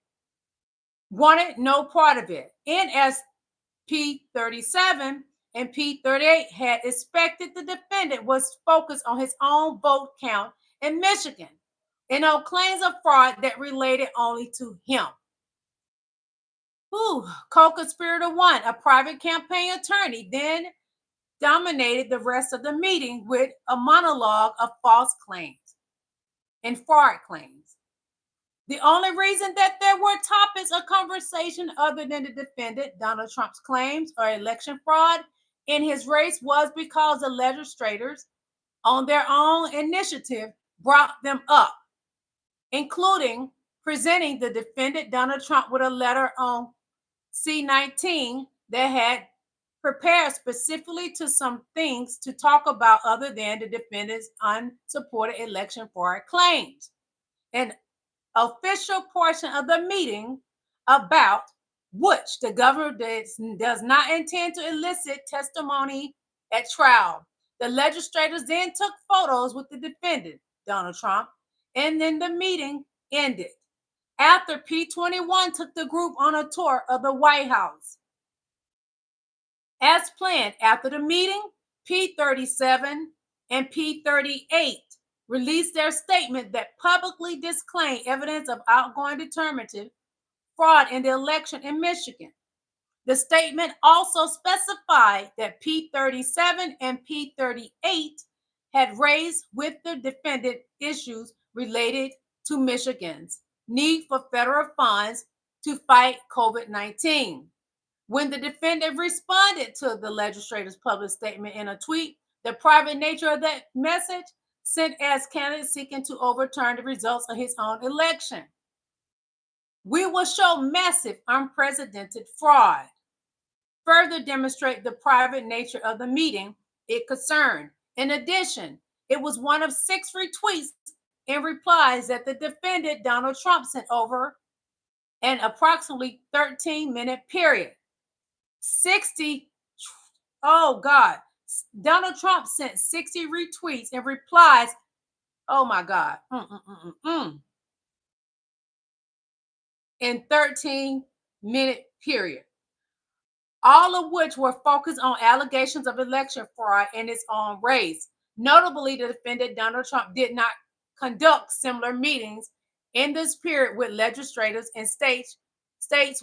wanted no part of it. P37 and P38 had expected the defendant was focused on his own vote count in Michigan and on claims of fraud that related only to him. Co-conspirator 1, a private campaign attorney, then dominated the rest of the meeting with a monologue of false claims and fraud claims. The only reason that there were topics of conversation other than the defendant, Donald Trump's claims or election fraud in his race was because the legislators, on their own initiative, brought them up, including presenting the defendant, Donald Trump, with a letter on C-19 that had prepared specifically to some things to talk about other than the defendant's unsupported election fraud claims. An official portion of the meeting about which the governor does not intend to elicit testimony at trial. The legislators then took photos with the defendant, Donald Trump, and then the meeting ended after P21 took the group on a tour of the White House. As planned, after the meeting, P37 and P38 released their statement that publicly disclaimed evidence of outgoing determinative fraud in the election in Michigan. The statement also specified that P37 and P38 had raised with the defendant issues related to Michigan's need for federal funds to fight COVID-19. When the defendant responded to the legislator's public statement in a tweet, the private nature of that message sent as candidates seeking to overturn the results of his own election. We will show massive, unprecedented fraud. Further demonstrate the private nature of the meeting it concerned. In addition, it was one of 6 retweets and replies that the defendant, Donald Trump, sent over an approximately 13-minute period. Donald Trump sent 60 retweets and replies. Oh my God. In 13-minute period. All of which were focused on allegations of election fraud in his own race. Notably, the defendant, Donald Trump, did not conduct similar meetings in this period with legislators in states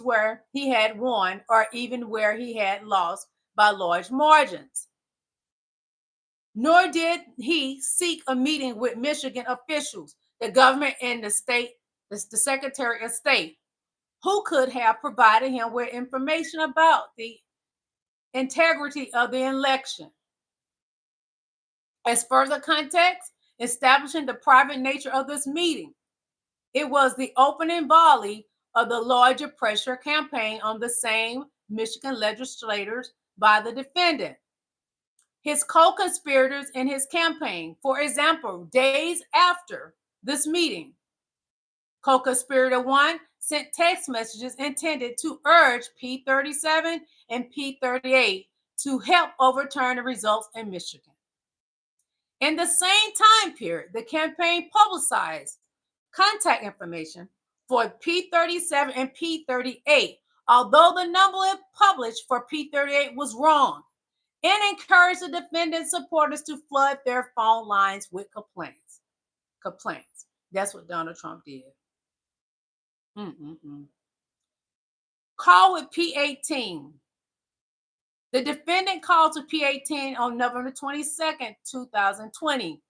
where he had won or even where he had lost by large margins. Nor did he seek a meeting with Michigan officials, the government and the Secretary of State, who could have provided him with information about the integrity of the election. As further context, establishing the private nature of this meeting, it was the opening volley of the larger pressure campaign on the same Michigan legislators by the defendant. His co-conspirators in his campaign, for example, days after this meeting, co-conspirator 1 sent text messages intended to urge P37 and P38 to help overturn the results in Michigan. In the same time period, the campaign publicized contact information for P37 and P38, although the number it published for P38 was wrong, and encouraged the defendant supporters to flood their phone lines with complaints. That's what Donald Trump did. Call with P18. The defendant called to P18 on November 22nd, 2020.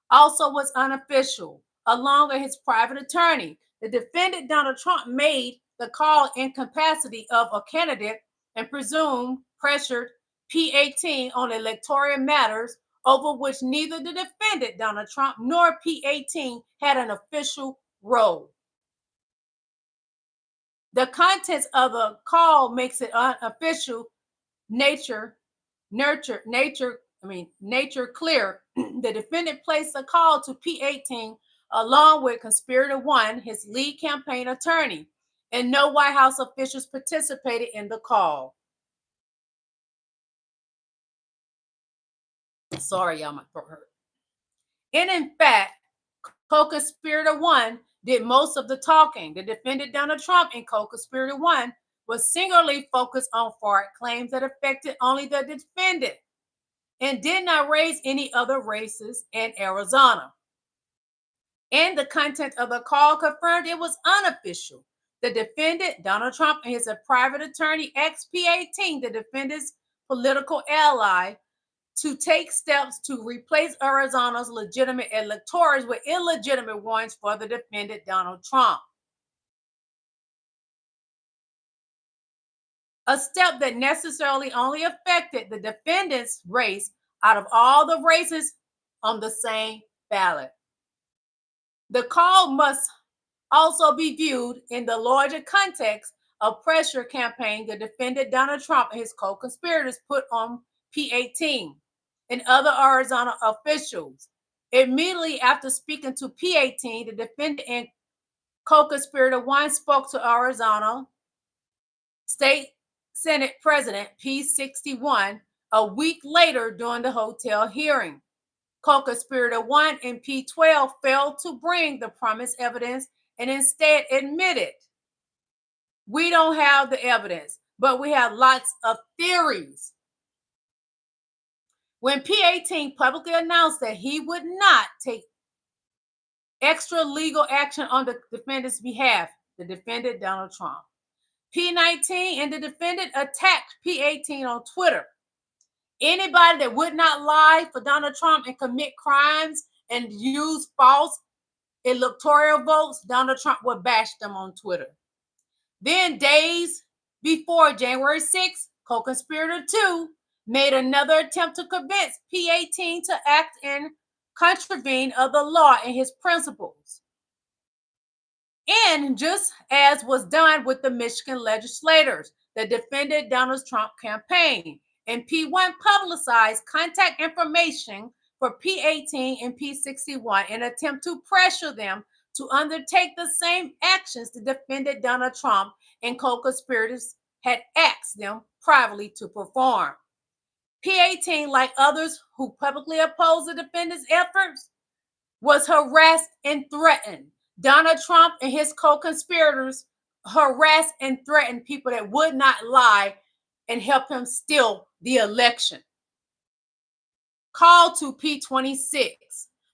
Also was unofficial, along with his private attorney. The defendant, Donald Trump, made the call in capacity of a candidate and presumed pressured P18 on electoral matters over which neither the defendant, Donald Trump, nor P18 had an official role. The contents of the call makes it unofficial nature clear. The defendant placed a call to P18 along with conspirator one, his lead campaign attorney, and no White House officials participated in the call. Sorry, y'all, my throat hurt. And in fact, co-conspirator one did most of the talking. The defendant Donald Trump and co-conspirator one was singularly focused on fraud claims that affected only the defendant and did not raise any other races in Arizona. And the content of the call confirmed it was unofficial. The defendant, Donald Trump, and his private attorney, XP18, the defendant's political ally, to take steps to replace Arizona's legitimate electors with illegitimate ones for the defendant, Donald Trump. A step that necessarily only affected the defendant's race out of all the races on the same ballot. The call must also be viewed in the larger context of pressure campaign the defendant Donald Trump and his co-conspirators put on P18 and other Arizona officials. Immediately after speaking to P18, the defendant and co-conspirator one spoke to Arizona State Senate President P61 a week later during the hotel hearing. Co-conspirator one and P12 failed to bring the promised evidence and instead admitted, we don't have the evidence, but we have lots of theories. When P18 publicly announced that he would not take extra legal action on the defendant's behalf, the defendant Donald Trump, P19 and the defendant attacked P18 on Twitter. Anybody that would not lie for Donald Trump and commit crimes and use false electoral votes, Donald Trump would bash them on Twitter. Then days before January 6th, co-conspirator 2 made another attempt to convince P18 to act in contravene of the law and his principles. And just as was done with the Michigan legislators, the defendant Donald Trump campaign, and P1 publicized contact information for P18 and P61 in an attempt to pressure them to undertake the same actions the defendant Donald Trump and co-conspirators had asked them privately to perform. P18, like others who publicly opposed the defendant's efforts, was harassed and threatened. Donald Trump and his co-conspirators harassed and threatened people that would not lie and help him steal the election. Call to P26.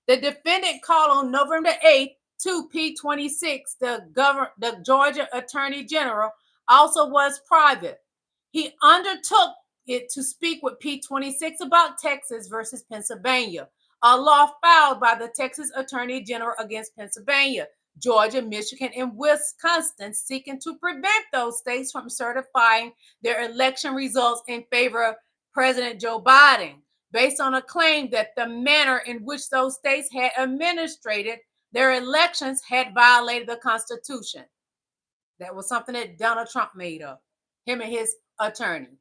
The defendant called on November 8th to P26. The Georgia Attorney General also was private. He undertook it to speak with P26 about Texas versus Pennsylvania, a law filed by the Texas Attorney General against Pennsylvania, Georgia, Michigan, and Wisconsin, seeking to prevent those states from certifying their election results in favor of President Joe Biden, based on a claim that the manner in which those states had administrated their elections had violated the Constitution. That was something that Donald Trump made up, him and his attorney.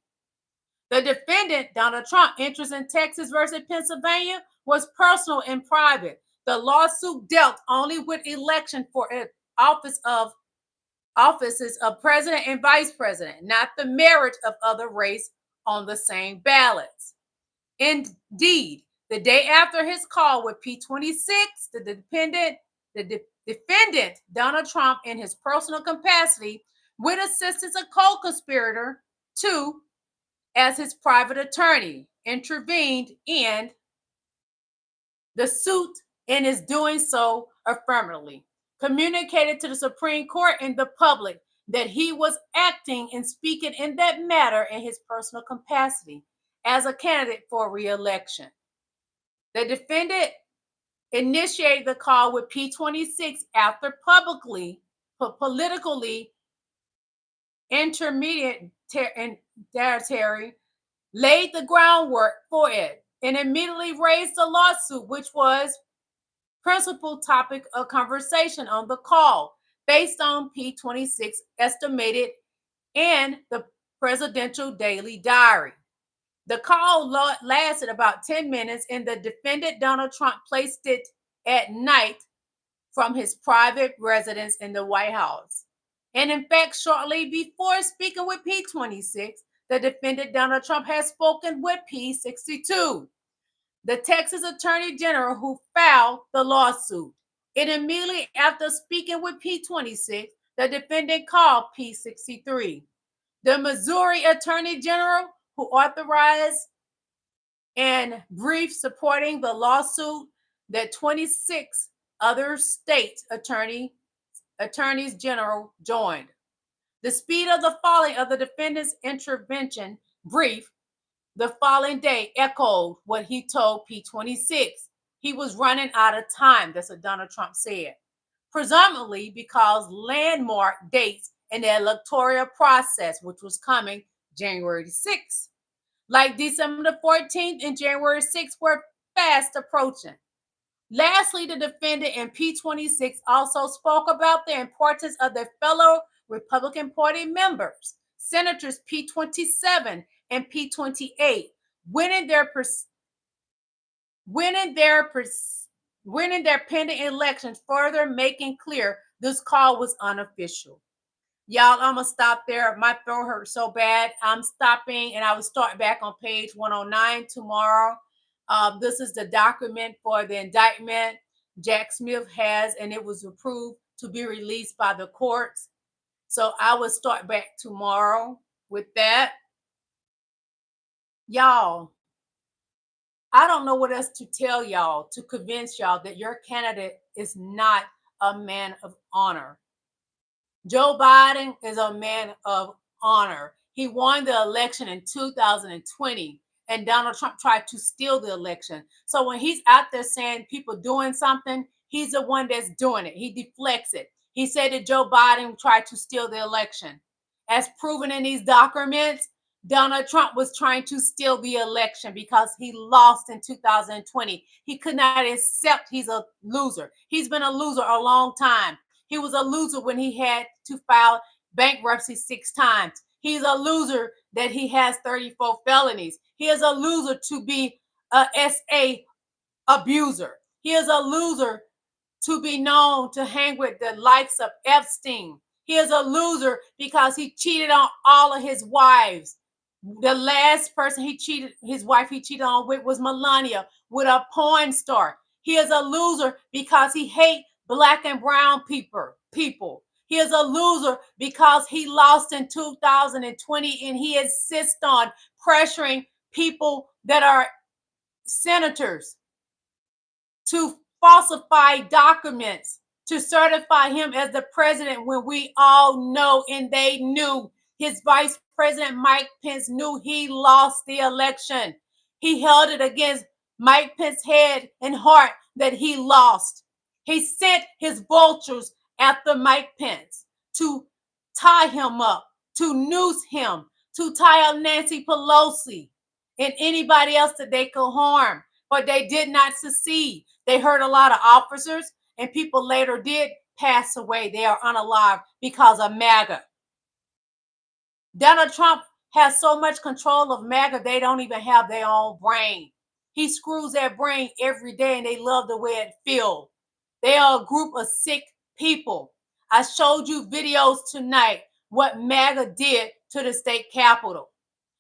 The defendant, Donald Trump, interest in Texas versus Pennsylvania was personal and private. The lawsuit dealt only with election for offices of president and vice president, not the merit of other race on the same ballots. Indeed, the day after his call with P26, the defendant, Donald Trump, in his personal capacity, with assistance of co-conspirator 2, as his private attorney, intervened in the suit and is doing so affirmatively, communicated to the Supreme Court and the public that he was acting and speaking in that matter in his personal capacity as a candidate for re-election. The defendant initiated the call with P26 after politically intermediary laid the groundwork for it and immediately raised the lawsuit, which was principal topic of conversation on the call. based on P26 estimated in the presidential daily diary. The call lasted about 10 minutes, and the defendant, Donald Trump, placed it at night from his private residence in the White House. And in fact, shortly before speaking with P26, the defendant, Donald Trump, has spoken with P62, the Texas Attorney General who filed the lawsuit. And immediately after speaking with P26, the defendant called P63. The Missouri Attorney General, who authorized and brief supporting the lawsuit, that 26 other state attorneys general joined. The speed of the filing of the defendant's intervention brief the following day echoed what he told P26. He was running out of time. That's what Donald Trump said. Presumably because landmark dates in the electoral process, which was coming January 6th, like December 14th and January 6th, were fast approaching. Lastly, the defendant and P26 also spoke about the importance of their fellow Republican Party members, Senators P27 and P28, winning their pending elections, further making clear this call was unofficial. Y'all, I'm gonna stop there. My throat hurts so bad. I'm stopping, and I will start back on page 109 tomorrow. This is the document for the indictment Jack Smith has, and it was approved to be released by the courts. So I will start back tomorrow with that. Y'all, I don't know what else to tell y'all to convince y'all that your candidate is not a man of honor. Joe Biden is a man of honor. He won the election in 2020, and Donald Trump tried to steal the election. So when he's out there saying people doing something, he's the one that's doing it. He deflects it. He said that Joe Biden tried to steal the election. As proven in these documents, Donald Trump was trying to steal the election because he lost in 2020. He could not accept he's a loser. He's been a loser a long time. He was a loser when he had to file bankruptcy 6 times. He's a loser that he has 34 felonies. He is a loser to be a SA abuser. He is a loser to be known to hang with the likes of Epstein. He is a loser because he cheated on all of his wives. The last person his wife he cheated on with was Melania, with a porn star. He is a loser because he hates Black and brown people. He is a loser because he lost in 2020, and he insists on pressuring people that are senators to falsify documents to certify him as the president, when we all know and they knew, his vice president Mike Pence knew he lost the election. He held it against Mike Pence's head and heart that he lost. He sent his vultures after Mike Pence to tie him up, to noose him, to tie up Nancy Pelosi and anybody else that they could harm. But they did not succeed. They hurt a lot of officers, and people later did pass away. They are unalive because of MAGA. Donald Trump has so much control of MAGA, they don't even have their own brain. He screws their brain every day, and they love the way it feels. They are a group of sick people. I showed you videos tonight what MAGA did to the state capitol.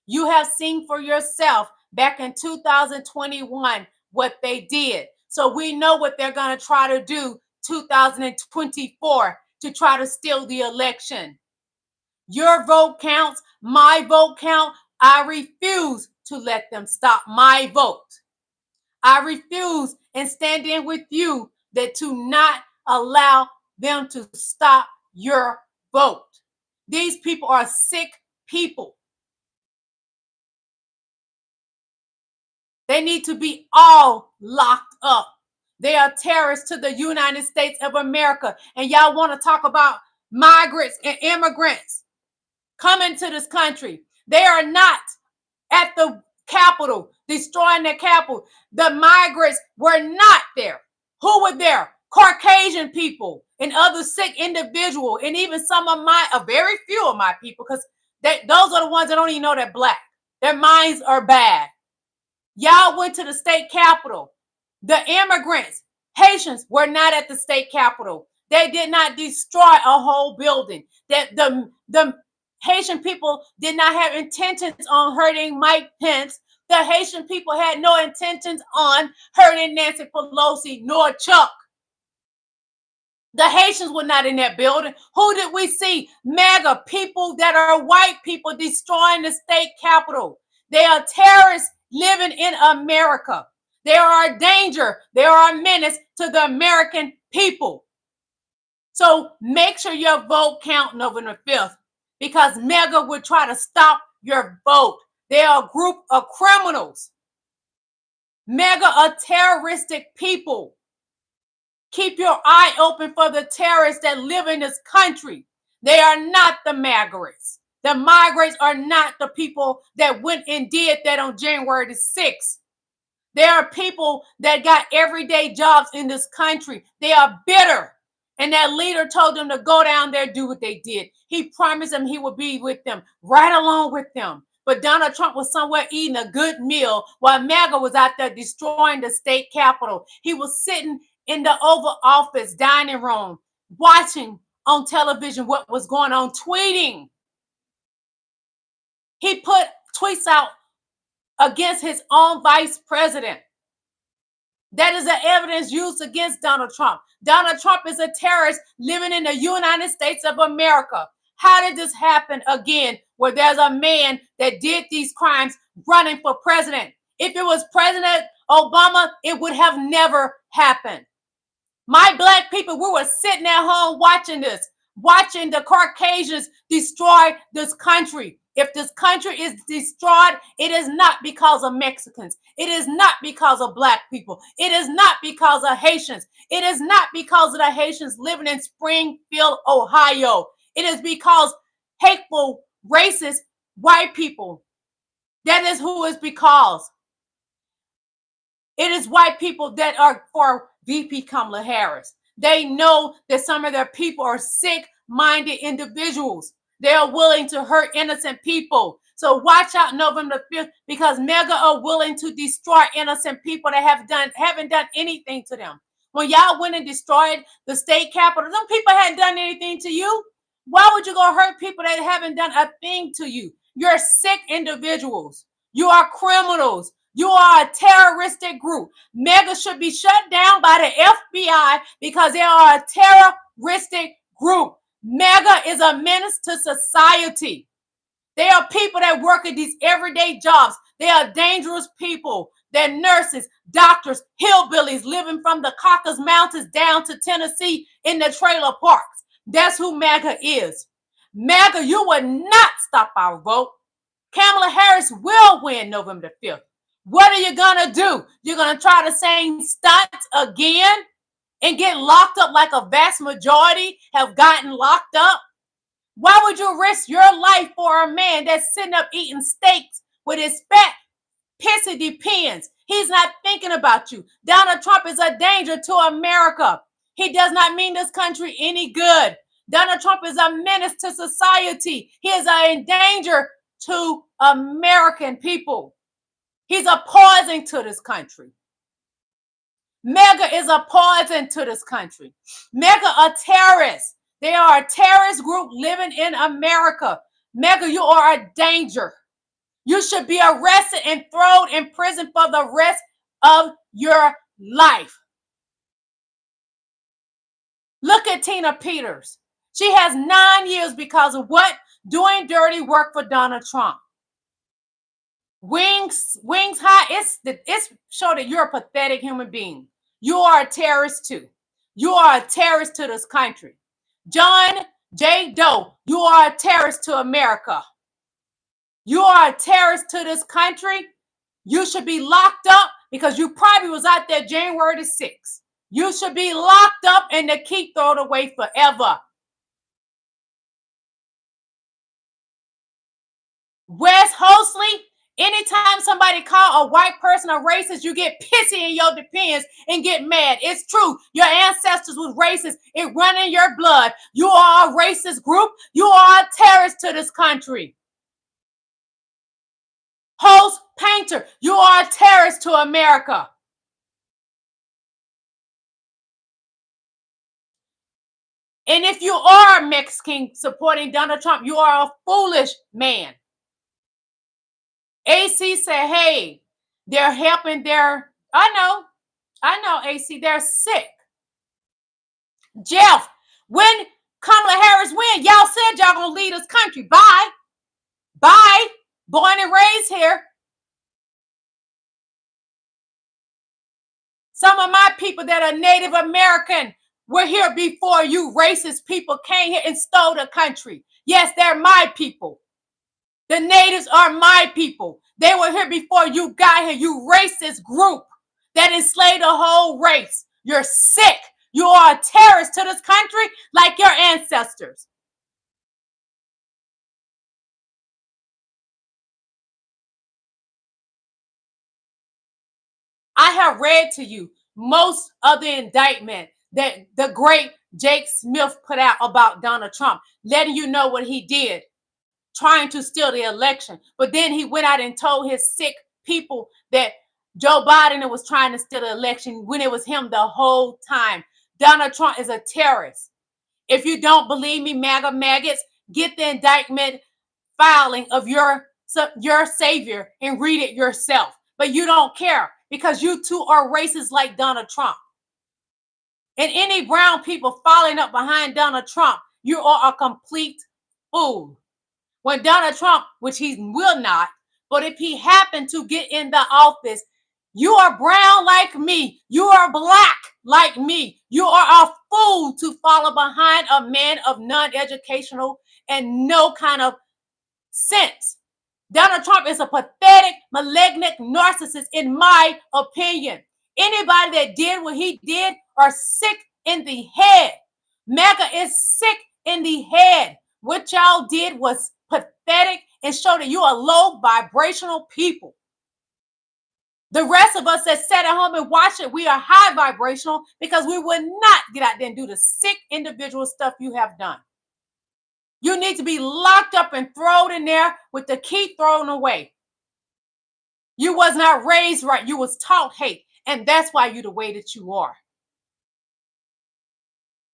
You have seen for yourself back in 2021 what they did. So we know what they're going to try to do 2024 to try to steal the election. Your vote counts, my vote counts. I refuse to let them stop my vote. I refuse and stand in with you that to not allow them to stop your vote. These people are sick people. They need to be all locked up. They are terrorists to the United States of America. And y'all want to talk about migrants and immigrants coming to this country. They are not at the Capitol, destroying the Capitol. The migrants were not there. Who were there? Caucasian people and other sick individuals, and even some of a very few of my people, because those are the ones that don't even know they're black. Their minds are bad. Y'all went to the state capitol. The immigrants, Haitians, were not at the state capitol. They did not destroy a whole building. That the Haitian people did not have intentions on hurting Mike Pence. The Haitian people had no intentions on hurting Nancy Pelosi nor Chuck. The Haitians were not in that building. Who did we see? MAGA people that are white people destroying the state capitol. They are terrorists living in America. They are a danger. They are a menace to the American people. So make sure your vote count November 5th, because MAGA will try to stop your vote. They are a group of criminals. MAGA are terroristic people. Keep your eye open for the terrorists that live in this country. They are not the migrants. The migrants are not the people that went and did that on January the 6th. There are people that got everyday jobs in this country. They are bitter. And that leader told them to go down there and do what they did. He promised them he would be with them, right along with them. But Donald Trump was somewhere eating a good meal while MAGA was out there destroying the state capitol. He was sitting in the Oval Office dining room, watching on television what was going on, tweeting. He put tweets out against his own vice president. That is the evidence used against Donald Trump. Donald Trump is a terrorist living in the United States of America. How did this happen again, where there's a man that did these crimes running for president? If it was President Obama, it would have never happened. My black people, we were sitting at home watching this, watching the Caucasians destroy this country. If this country is destroyed, it is not because of Mexicans. It is not because of black people. It is not because of Haitians. It is not because of the Haitians living in Springfield, Ohio. It is because hateful, racist white people. That is who is because. It is white people that are for VP Kamala Harris. They know that some of their people are sick-minded individuals. They are willing to hurt innocent people. So watch out November 5th, because MAGA are willing to destroy innocent people that haven't done anything to them. When y'all went and destroyed the state capitol, some people hadn't done anything to you. Why would you go hurt people that haven't done a thing to you? You're sick individuals. You are criminals. You are a terroristic group. MAGA should be shut down by the FBI because they are a terroristic group. MAGA is a menace to society. They are people that work at these everyday jobs. They are dangerous people. They're nurses, doctors, hillbillies living from the Caucasus Mountains down to Tennessee in the trailer parks. That's who MAGA is. MAGA, you will not stop our vote. Kamala Harris will win November 5th. What are you going to do? You're going to try the same stunts again and get locked up like a vast majority have gotten locked up? Why would you risk your life for a man that's sitting up eating steaks with his fat, pissy depends? He's not thinking about you. Donald Trump is a danger to America. He does not mean this country any good. Donald Trump is a menace to society. He is a danger to American people. He's a poison to this country. MAGA is a poison to this country. MAGA are terrorists. They are a terrorist group living in America. MAGA, you are a danger. You should be arrested and thrown in prison for the rest of your life. Look at Tina Peters. She has 9 years because of what? Doing dirty work for Donald Trump. Wings high. It's show that you're a pathetic human being. You are a terrorist too. You are a terrorist to this country. John J. Doe, you are a terrorist to America. You are a terrorist to this country. You should be locked up because you probably was out there January the 6th. You should be locked up and the key thrown away forever. Wes Hosley Anytime somebody call a white person a racist, you get pissy in your depends and get mad. It's true. Your ancestors was racist. It run in your blood. You are a racist group. You are a terrorist to this country. Host painter, you are a terrorist to America. And if you are a Mexican supporting Donald Trump, you are a foolish man. AC said, hey, they're helping their, I know, AC, they're sick. Jeff, when Kamala Harris win, y'all said y'all gonna lead this country. Bye. Bye. Born and raised here. Some of my people that are Native American were here before you racist people came here and stole the country. Yes, they're my people. The natives are my people. They were here before you got here, you racist group that enslaved a whole race. You're sick. You are a terrorist to this country like your ancestors. I have read to you most of the indictment that the great Jake Smith put out about Donald Trump, letting you know what he did, trying to steal the election. But then he went out and told his sick people that Joe Biden was trying to steal the election when it was him the whole time. Donald Trump is a terrorist. If you don't believe me, MAGA maggots, get the indictment filing of your savior and read it yourself. But you don't care because you too are racist like Donald Trump. And any brown people following up behind Donald Trump, you are a complete fool. When Donald Trump, which he will not, but if he happened to get in the office, you are brown like me. You are black like me. You are a fool to follow behind a man of non-educational and no kind of sense. Donald Trump is a pathetic, malignant narcissist, in my opinion. Anybody that did what he did are sick in the head. MAGA is sick in the head. What y'all did was pathetic and showed that you are low vibrational people. The rest of us that sat at home and watched it, we are high vibrational because we would not get out there and do the sick individual stuff you have done. You need to be locked up and thrown in there with the key thrown away. You was not raised right. You was taught hate. And that's why you're the way that you are.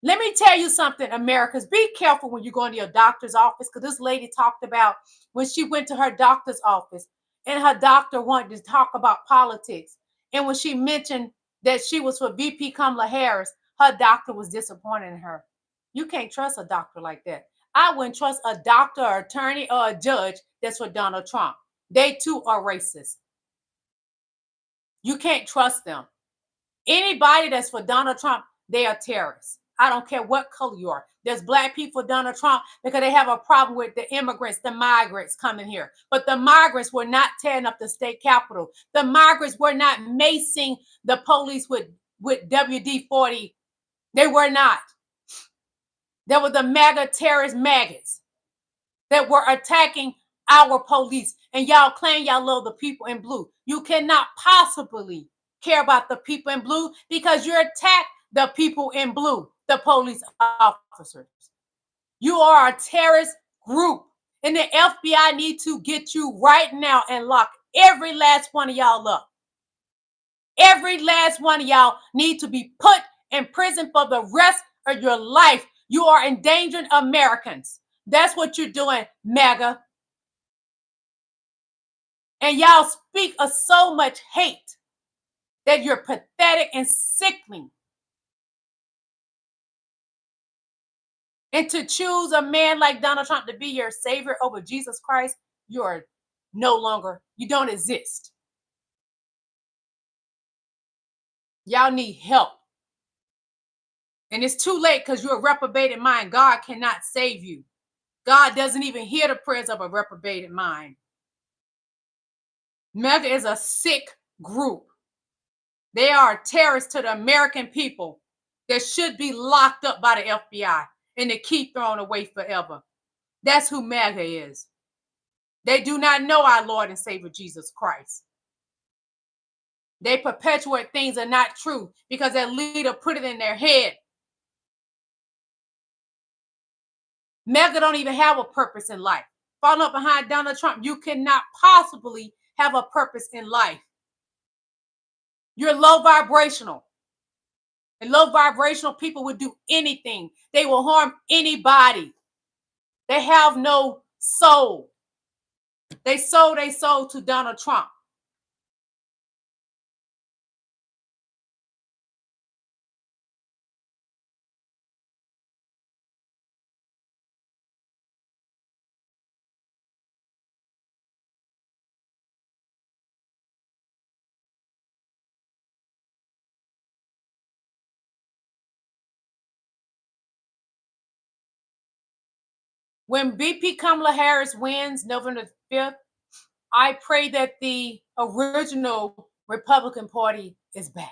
Let me tell you something, Americans. Be careful when you go into your doctor's office, because this lady talked about when she went to her doctor's office and her doctor wanted to talk about politics. And when she mentioned that she was for VP Kamala Harris, her doctor was disappointed in her. You can't trust a doctor like that. I wouldn't trust a doctor, or attorney, or a judge that's for Donald Trump. They too are racist. You can't trust them. Anybody that's for Donald Trump, they are terrorists. I don't care what color you are. There's black people for Donald Trump because they have a problem with the immigrants, the migrants coming here. But the migrants were not tearing up the state capitol. The migrants were not macing the police with WD-40. They were not. There were the MAGA terrorist maggots that were attacking our police. And y'all claim y'all love the people in blue. You cannot possibly care about the people in blue because you attack the people in blue, the police officers. You are a terrorist group. And the FBI need to get you right now and lock every last one of y'all up. Every last one of y'all need to be put in prison for the rest of your life. You are endangering Americans. That's what you're doing, MAGA. And y'all speak of so much hate that you're pathetic and sickening. And to choose a man like Donald Trump to be your savior over Jesus Christ, you're no longer, you don't exist. Y'all need help. And it's too late because you're a reprobated mind. God cannot save you. God doesn't even hear the prayers of a reprobated mind. MAGA is a sick group. They are terrorists to the American people that should be locked up by the FBI and the key thrown away forever. That's who MAGA is. They do not know our Lord and Savior Jesus Christ. They perpetuate things that are not true because their leader put it in their head. MAGA don't even have a purpose in life. Following up behind Donald Trump, you cannot possibly have a purpose in life. You're low vibrational. And low vibrational people would do anything. They will harm anybody. They have no soul. They sold their soul to Donald Trump. When VP Kamala Harris wins November 5th, I pray that the original Republican Party is back.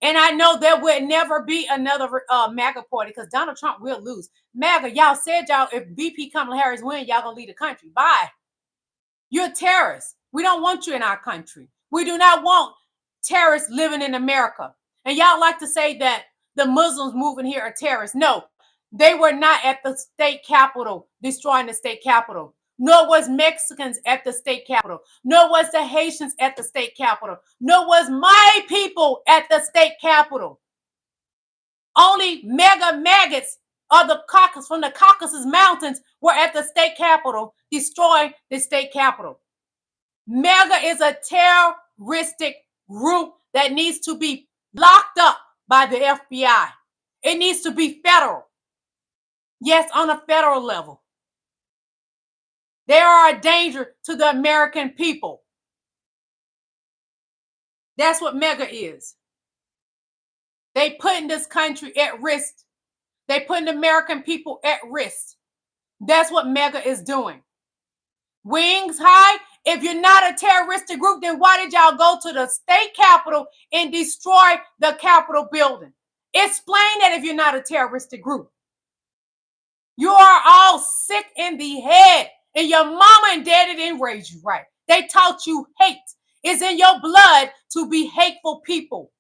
And I know there will never be another MAGA party because Donald Trump will lose. MAGA, y'all said y'all, if VP Kamala Harris wins, y'all gonna lead the country. Bye. You're terrorists. We don't want you in our country. We do not want terrorists living in America. And y'all like to say that the Muslims moving here are terrorists. No, they were not at the state capitol destroying the state capitol. Nor was Mexicans at the state capitol. Nor was the Haitians at the state capitol. Nor was my people at the state capitol. Only mega maggots of the Caucasus from the Caucasus Mountains were at the state capitol destroying the state capitol. MAGA is a terroristic group that needs to be locked up by the FBI. It needs to be federal. Yes, on a federal level. They are a danger to the American people. That's what MAGA is. They putting this country at risk. They putting American people at risk. That's what MAGA is doing. Wings high. If you're not a terroristic group, then why did y'all go to the state capitol and destroy the Capitol building? Explain that if you're not a terroristic group. You are all sick in the head, and your mama and daddy didn't raise you right. They taught you hate. It's in your blood to be hateful people.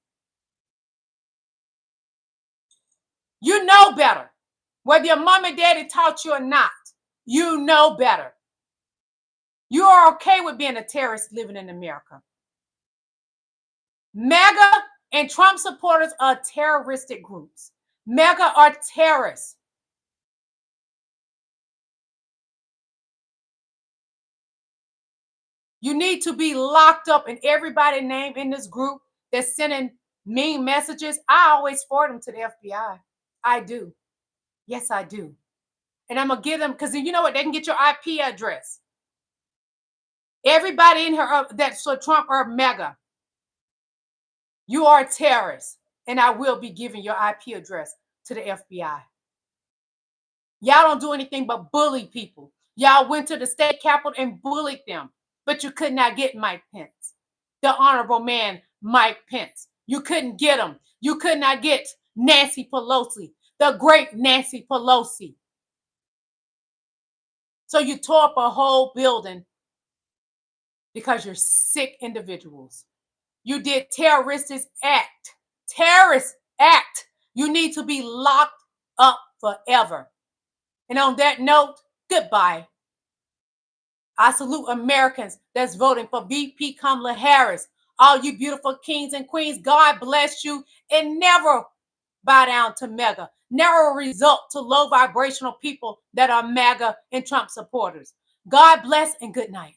You know better. Whether your mom and daddy taught you or not, you know better. You are okay with being a terrorist living in America. MAGA and Trump supporters are terroristic groups. MAGA are terrorists. You need to be locked up, and everybody named in this group that's sending mean messages, I always forward them to the FBI. I do. Yes, I do. And I'm going to give them, because you know what? They can get your IP address. Everybody in here that's for Trump or MAGA, you are a terrorist, and I will be giving your IP address to the FBI. Y'all don't do anything but bully people. Y'all went to the state capitol and bullied them, but you could not get Mike Pence, the honorable man Mike Pence. You couldn't get him. You could not get Nancy Pelosi, the great Nancy Pelosi. So you tore up a whole building because you're sick individuals. You did terroristic act. Terrorist act. You need to be locked up forever. And on that note, goodbye. I salute Americans that's voting for VP Kamala Harris. All you beautiful kings and queens, God bless you, and never bow down to MAGA. Never result to low vibrational people that are MAGA and Trump supporters. God bless and good night.